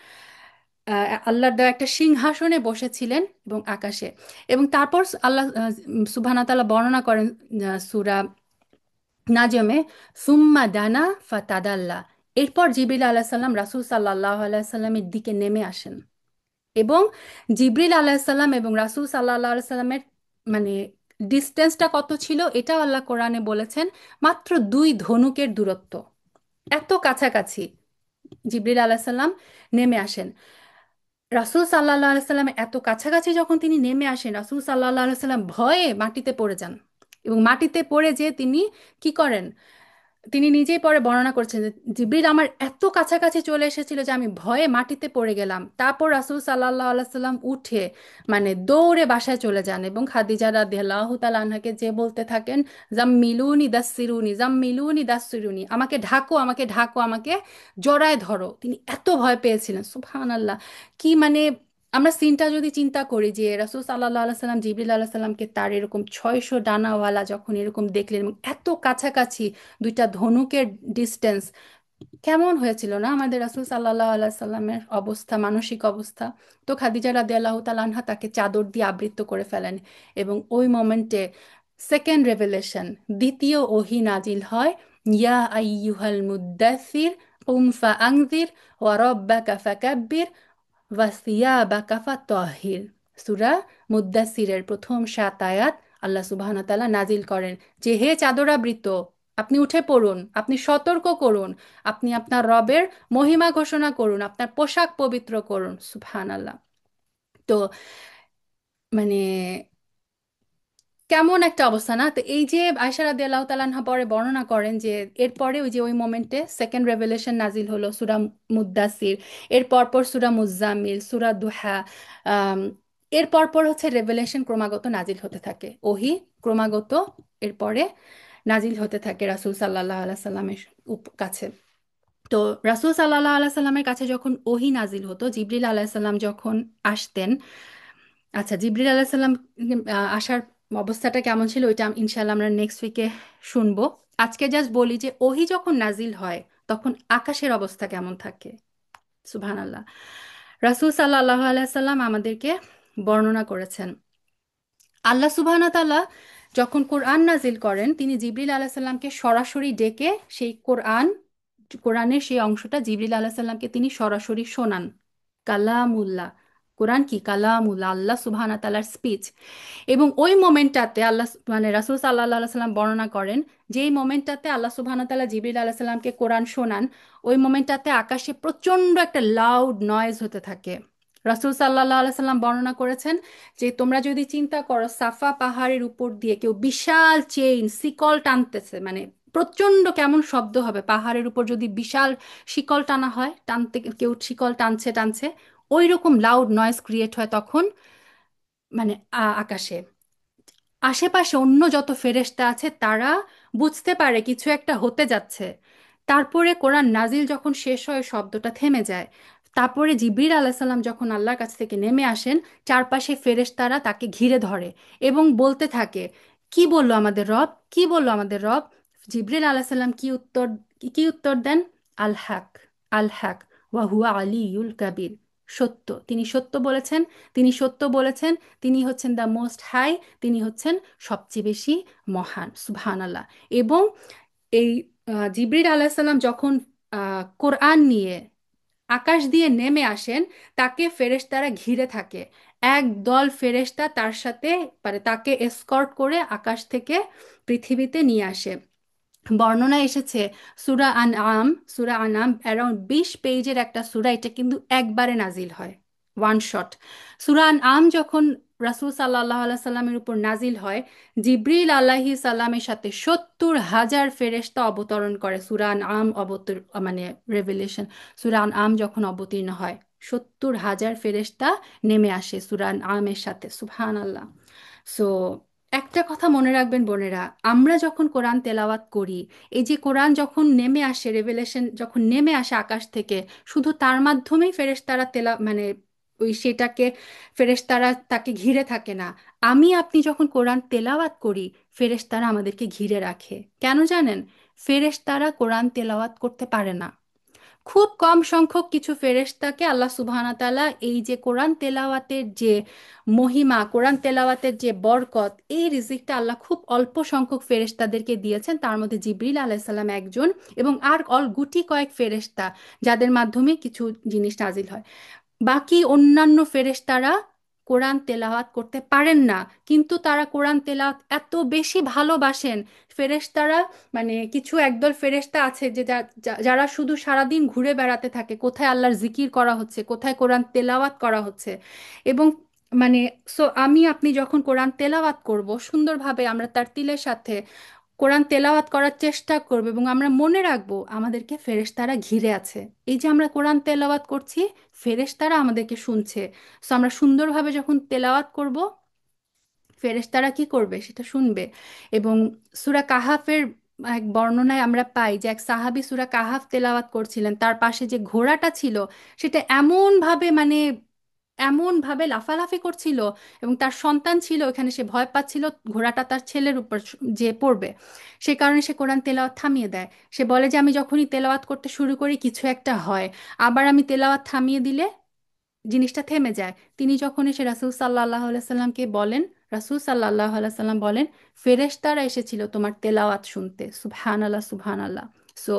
আল্লাহর দেওয়া একটা সিংহাসনে বসেছিলেন এবং আকাশে। এবং তারপর আল্লাহ সুবহানাহু ওয়া তাআলা বর্ণনা করেন সূরা নাজমে, সুম্মা দানা ফাতাদাল্লা। এরপর জিবরিল আলাইহিস সালাম রাসূল সাল্লাল্লাহু আলাইহি সাল্লামের দিকে নেমে আসেন, এবং জিবরিল আলাইহিসসালাম এবং রাসূল সাল্লাল্লাহু আলাইহি সাল্লামের মানে ডিস্টেন্সটা কত ছিল, এটাও আল্লাহ কোরআনে বলেছেন, মাত্র 2 ধনুকের দূরত্ব। এত কাছাকাছি জিবরিল আলাইহিসসালাম নেমে আসেন। রাসূল সাল্লাল্লাহু আলাইহি সাল্লামের এত কাছাকাছি যখন তিনি নেমে আসেন, রাসূল সাল্লাল্লাহু আলাইহি সাল্লাম ভয়ে মাটিতে পড়ে যান, এবং মাটিতে পড়ে যে তিনি কি করেন, তিনি নিজেই পরে বর্ণনা করছেন যে জিবরিল আমার এত কাছাকাছি চলে এসেছিল যে আমি ভয়ে মাটিতে পড়ে গেলাম। তারপর রাসূল সাল্লাল্লাহু আলাইহি সাল্লাম উঠে মানে দৌড়ে বাসায় চলে যান এবং খাদিজা রাদিয়াল্লাহু তাআলা আনহাকে যে বলতে থাকেন, জাম্মিলুনি দাসসিরুনি, জাম্মিলুনি দাসসিরুনি, আমাকে ঢাকো, আমাকে ঢাকো, আমাকে জড়ায় ধরো। তিনি এত ভয় পেয়েছিলেন, সুবহানাল্লাহ। কি মানে আমরা সিনটা যদি চিন্তা করি যে রাসূল সাল্লাল্লাহু আলাইহি সাল্লাম জিবরিল আলাইহিস সালামকে তার এরকম 600 ডানাওয়ালা যখন এরকম দেখলেন এবং এত কাছাকাছি, দুইটা ধনুকের ডিস্টেন্স, কেমন হয়েছিল না আমাদের রাসূল সাল্লাল্লাহু আলাইহি সাল্লামের অবস্থা, মানসিক অবস্থা। তো খাদিজা রাদিয়াল্লাহু তাআলা আনহা তাকে চাদর দিয়ে আবৃত করে ফেলেন এবং ওই মোমেন্টে সেকেন্ড রেভেলেশন, দ্বিতীয় ওহী নাজিল হয়। ইয়া আইয়ুহাল মুদ্দাসির কুম ফাআনজির ওয়া রাব্বাকা ফাকাব্বির ওয়াসিয়াবাকা ফাত্তাহির। সূরা মুদ্দাসিরের প্রথম 7 আয়াত আল্লাহ সুবহানাহু ওয়া তাআলা নাজিল করেন যে হে চাদরাবৃত, আপনি উঠে পড়ুন, আপনি সতর্ক করুন, আপনি আপনার রবের মহিমা ঘোষণা করুন, আপনার পোশাক পবিত্র করুন। সুবহানাল্লাহ। তো মানে কেমন একটা অবস্থা না? তো এই যে আয়েশা রাদিয়াল্লাহু তাআলা আনহা পরে বর্ণনা করেন যে এরপরে ওই যে ওই মোমেন্টে সেকেন্ড রেভেলেশন নাজিল হলো সূরা মুদ্দাসির, এর পরপর সূরা মুজাম্মিল, সূরা দুহা, আম, এর পরপর হচ্ছে রেভেলেশন ক্রমাগত নাজিল হতে থাকে, ওহী ক্রমাগত এরপরে নাজিল হতে থাকে রাসূল সাল্লাল্লাহু আলাইহি সাল্লামের কাছে। তো রাসূল সাল্লাল্লাহু আলাইহি সাল্লামের কাছে যখন ওহী নাজিল হতো, জিবরিল আলাইহিস সালাম যখন আসতেন, আচ্ছা জিবরিল আলাইহিস সালাম আসার অবস্থাটা কেমন ছিল ওইটা ইনশাআল্লাহ আমরা নেক্সট উইকে শুনবো। আজকে জাস্ট বলি যে ওহী যখন নাজিল হয় তখন আকাশের অবস্থা কেমন থাকে। সুবহানাল্লাহ। রাসূল সাল্লাল্লাহু আলাইহি সাল্লাম আমাদেরকে বর্ণনা করেছেন আল্লাহ সুবহানাহু ওয়া তাআলা যখন কোরআন নাজিল করেন তিনি জিবরিল আলাইহিস সালামকে সরাসরি ডেকে সেই কোরআনের সেই অংশটা জিবরিল আলাইহিস সালামকে তিনি সরাসরি শোনান। কালামুল্লাহ, কোরআন কি কালামুল্লাহ, আল্লাহ সুবহানাহু ওয়া তাআলার স্পিচ। এবং ওই মোমেন্টটাতে আল্লাহ মানে রাসূল সাল্লাল্লাহু আলাইহি সাল্লাম বর্ণনা করেন যে এই মোমেন্টটাতে আল্লাহ সুবহানাহু ওয়া তাআলা জিবরিল আলাইহিস সালামকে কোরআন শোনান, ওই মোমেন্টটাতে আকাশে প্রচন্ড একটা লাউড নয়েজ হতে থাকে। রাসূল সাল্লাল্লাহু আলাইহি সাল্লাম বর্ণনা করেছেন যে তোমরা যদি চিন্তা করো সাফা পাহাড়ের উপর দিয়ে কেউ বিশাল চেইন শিকল টানতেছে, মানে প্রচন্ড কেমন শব্দ হবে পাহাড়ের উপর যদি বিশাল শিকল টানা হয়, টানতে কেউ শিকল টানছে টানছে, ওই রকম লাউড নয়েজ ক্রিয়েট হয় তখন মানে আকাশে। আশেপাশে অন্য যত ফেরেশতা আছে তারা বুঝতে পারে কিছু একটা হতে যাচ্ছে। তারপরে কোরআন নাজিল যখন শেষ হয় শব্দটা থেমে যায়। তারপরে জিবরিল আলাইহিস সালাম যখন আল্লাহর কাছ থেকে নেমে আসেন, চারপাশে ফেরেশতারা তাকে ঘিরে ধরে এবং বলতে থাকে, কি বললো আমাদের রব, কি বললো আমাদের রব। জিবরিল আলাইহিস সালাম কি উত্তর দেন? আল হক, আল হক ওয়া হুয়া আলিয়ুল কাবির। সত্য, তিনি সত্য বলেছেন, তিনি সত্য বলেছেন, তিনি হচ্ছেন দ্য মোস্ট হাই, তিনি হচ্ছেন সবচেয়ে বেশি মহান। সুবহানাল্লাহ। এবং এই জিবরিল আলাইহিস সালাম যখন কোরআন নিয়ে আকাশ দিয়ে নেমে আসেন, তাকে ফেরেশতারা ঘিরে থাকে। এক দল ফেরেশতা তার সাথে মানে তাকে এসকর্ট করে আকাশ থেকে পৃথিবীতে নিয়ে আসে। বর্ণনা এসেছে সূরা আনআম অ্যারাউন্ড 20 পেজের একটা সূরা, এটা কিন্তু একবারে নাজিল হয়, ওয়ান শট। সূরা আনআম যখন রাসূল সাল্লাল্লাহু আলাইহি সাল্লামের উপর নাজিল হয়, জিবরিল আলাইহিস সালামের সাথে 70,000 ফেরেশতা অবতরণ করে সূরা আনআম মানে রেভেলেশন, সূরা আনআম যখন অবতীর্ণ হয় 70,000 ফেরেশতা নেমে আসে সূরা আনআমের সাথে। সুবহানাল্লাহ। সো একটা কথা মনে রাখবেন বোনেরা, আমরা যখন কোরআন তেলাওয়াত করি, এই যে কোরআন যখন নেমে আসে, রেভেলেশন যখন নেমে আসে আকাশ থেকে, শুধু তার মাধ্যমেই ফেরেশতারা মানে ওই সেটাকে ফেরেশতারা তাকে ঘিরে থাকে না। আপনি যখন কোরআন তেলাওয়াত করি, ফেরেশতারা আমাদেরকে ঘিরে রাখে। কেন জানেন? ফেরেশতারা কোরআন তেলাওয়াত করতে পারে না। খুব কম সংখ্যক কিছু ফেরেশতাকে আল্লাহ সুবহানাহু ওয়া তাআলা এই যে কোরআন তেলাওয়াতের যে মহিমা, কোরআন তেলাওয়াতের যে বরকত, এই রিজিকটা আল্লাহ খুব অল্প সংখ্যক ফেরেশতাদেরকে দিয়েছেন, তার মধ্যে জিবরিল আলাইহিস সালাম একজন এবং আর গুটি কয়েক ফেরেশতা যাদের মাধ্যমে কিছু জিনিস নাজিল হয়। বাকি অন্যান্য ফেরেশতারা কোরআন তেলাওয়াত করতে পারেন না, কিন্তু তারা কোরআন তেলাওয়াত এত বেশি ভালোবাসেন। ফেরেশতারা মানে কিছু একদল ফেরেশতা আছে যে যারা শুধু সারাদিন ঘুরে বেড়াতে থাকে কোথায় আল্লাহর জিকির করা হচ্ছে, কোথায় কোরআন তেলাওয়াত করা হচ্ছে। এবং মানে আপনি যখন কোরআন তেলাওয়াত করব সুন্দরভাবে আমরা তার তিলের সাথে কোরআন তেলাওয়াত করার চেষ্টা করব এবং আমরা মনে রাখবো আমাদেরকে ফেরেশতারা ঘিরে আছে। এই যে আমরা কোরআন তেলাওয়াত করছি, ফেরেশতারা আমাদেরকে শুনছে। সো আমরা সুন্দরভাবে যখন তেলাওয়াত করব, ফেরেশতারা কি করবে সেটা শুনবে। এবং সূরা কাহাফের এক বর্ণনায় আমরা পাই যে এক সাহাবী সূরা কাহাফ তেলাওয়াত করছিলেন, তার পাশে যে ঘোড়াটা ছিল সেটা এমন ভাবে লাফালাফি করছিল, এবং তার সন্তান ছিল ওখানে, সে ভয় পাচ্ছিল ঘোড়াটা তার ছেলের উপর যে পড়বে। সে কারণে সে কোরআন তেলাওয়াত থামিয়ে দেয়। সে বলে যে আমি যখনই তেলাওয়াত করতে শুরু করি কিছু একটা হয়, আবার আমি তেলাওয়াত থামিয়ে দিলে জিনিসটা থেমে যায়। তিনি যখন এসে রাসূল সাল্লাল্লাহু আলাইহি সাল্লামকে বলেন, রাসূল সাল্লাল্লাহু আলাইহি সাল্লাম বলেন, ফেরেশতারা এসেছিল তোমার তেলাওয়াত শুনতে। সুবহানাল্লাহ, সুবহানাল্লাহ। সো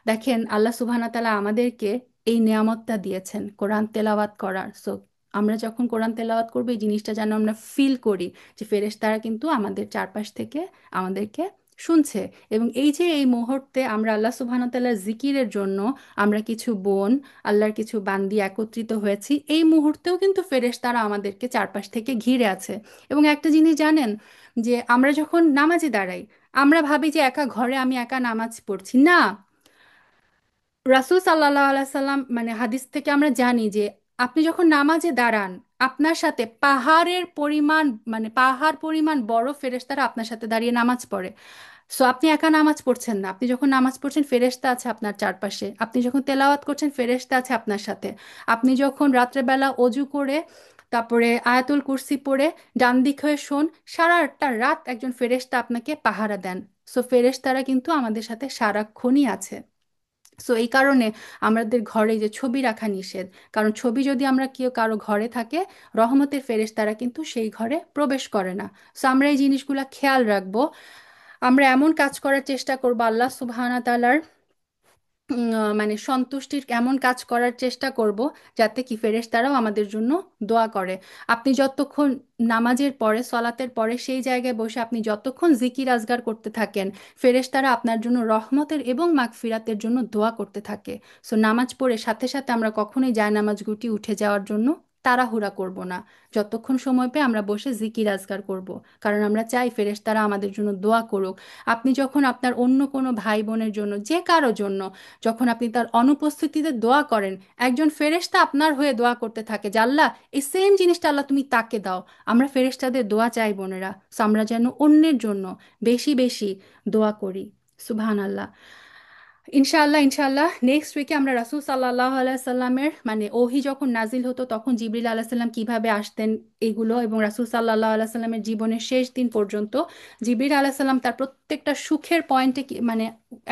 দেখেন, আল্লাহ সুবহানাহু ওয়া তাআলা আমাদেরকে এই নেয়ামতটা দিয়েছেন কোরআন তেলাওয়াত করার। সো আমরা যখন কোরআন তেলাওয়াত করবো এই জিনিসটা যেন আমরা ফিল করি যে ফেরেশতারা কিন্তু আমাদের চারপাশ থেকে আমাদেরকে শুনছে। এবং এই যে এই মুহূর্তে আমরা আল্লাহ সুবহানাহু ওয়া তাআলার জিকিরের জন্য আমরা কিছু বোন, আল্লাহর কিছু বান্দি একত্রিত হয়েছি, এই মুহূর্তেও কিন্তু ফেরেশতারা আমাদেরকে চারপাশ থেকে ঘিরে আছে। এবং একটা জিনিস জানেন, যে আমরা যখন নামাজে দাঁড়াই, আমরা ভাবি যে একা ঘরে আমি একা নামাজ পড়ছি না। রাসূল সাল্লাল্লাহু আলাইহি সাল্লাম মানে হাদিস থেকে আমরা জানি যে আপনি যখন নামাজে দাঁড়ান, আপনার সাথে পাহাড়ের পরিমাণ, মানে পাহাড় পরিমাণ বড় ফেরেশতারা আপনার সাথে দাঁড়িয়ে নামাজ পড়ে। সো আপনি একা নামাজ পড়ছেন না, আপনি যখন নামাজ পড়ছেন ফেরেশতা আছে আপনার চারপাশে, আপনি যখন তেলাওয়াত করছেন ফেরেশতা আছে আপনার সাথে, আপনি যখন রাত্রেবেলা অজু করে তারপরে আয়াতুল কুরসি পড়ে ডান দিক হয়ে শোন, সারাটা রাত একজন ফেরেশতা আপনাকে পাহারা দেন। সো ফেরেশতারা কিন্তু আমাদের সাথে সারাক্ষণই আছে। সো এই কারণে আমাদের ঘরে যে ছবি রাখা নিষেধ, কারণ ছবি যদি আমরা কেউ কারো ঘরে থাকে, রহমতের ফেরেশতারা কিন্তু সেই ঘরে প্রবেশ করে না। সো আমরা এই জিনিসগুলো খেয়াল রাখবো। আমরা এমন কাজ করার চেষ্টা করবো আল্লাহ সুবহানাহু ওয়া তাআলার মানে সন্তুষ্টির এমন কাজ করার চেষ্টা করব যাতে কি ফেরেশতারাও আমাদের জন্য দোয়া করে। আপনি যতক্ষণ নামাজের পরে, সলাতের পরে সেই জায়গায় বসে আপনি যতক্ষণ জিকির আজগার করতে থাকেন, ফেরেশতারা আপনার জন্য রহমতের এবং মাগফিরাতের জন্য দোয়া করতে থাকে। সো নামাজ পড়ে সাথে সাথে আমরা কখনোই জায়নামাজ গুটি উঠে যাওয়ার জন্য তাড়াহুড়া করব না। যতক্ষণ সময় পেয়ে আমরা বসে জিকির আজগার করব, কারণ আমরা চাই ফেরেশতারা আমাদের জন্য দোয়া করুক। আপনি যখন আপনার অন্য কোনো ভাই বোনের জন্য, যে কারো জন্য, যখন আপনি তার অনুপস্থিতিতে দোয়া করেন, একজন ফেরেশতা আপনার হয়ে দোয়া করতে থাকে যে আল্লাহ এই সেম জিনিসটা আল্লাহ তুমি তাকে দাও। আমরা ফেরেশতাদের দোয়া চাই বোনেরা। সো আমরা যেন অন্যের জন্য বেশি বেশি দোয়া করি। সুবহান আল্লাহ। ইনশাআল্লাহ, ইনশাআল্লাহ নেক্সট উইকে আমরা রাসূল সাল্লাল্লাহু আলাইহি সাল্লামের মানে ওহি যখন নাজিল হতো তখন জিবরিল আলাইহিস সালাম কিভাবে আসতেন এগুলো, এবং রাসূল সাল্লাল্লাহু আলাইহি সাল্লামের জীবনের শেষ দিন পর্যন্ত জিবরিল আলাইহিস সালাম তার প্রত্যেকটা সুখের পয়েন্টে মানে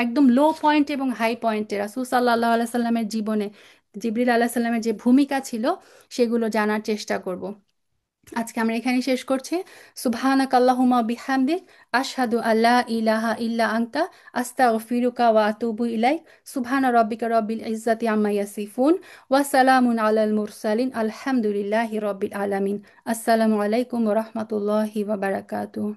একদম লো পয়েন্ট এবং হাই পয়েন্টে রাসূল সাল্লাল্লাহু আলাইহি সাল্লামের জীবনে জিবরিল আলাইহিস সালামের যে ভূমিকা ছিল সেগুলো জানার চেষ্টা করব। আজকে আমরা এখানে শেষ করছি। সুবহানাক আল্লাহুম্মা বিহামদিক, আশহাদু আল্লা ইলাহা ইল্লা আনতা, আস্তাগফিরুকা ওয়া আতুবু ইলাইক। সুবহানা রাব্বিকা রাব্বিল ইজ্জাতি আম্মা ইয়াসিফুন, ওয়া সালামুন আলাল মুরসালিন, আলহামদুলিল্লাহি রাব্বিল আলামিন। আসসালামু আলাইকুম ওয়া রাহমাতুল্লাহি ওয়া বারাকাতুহু।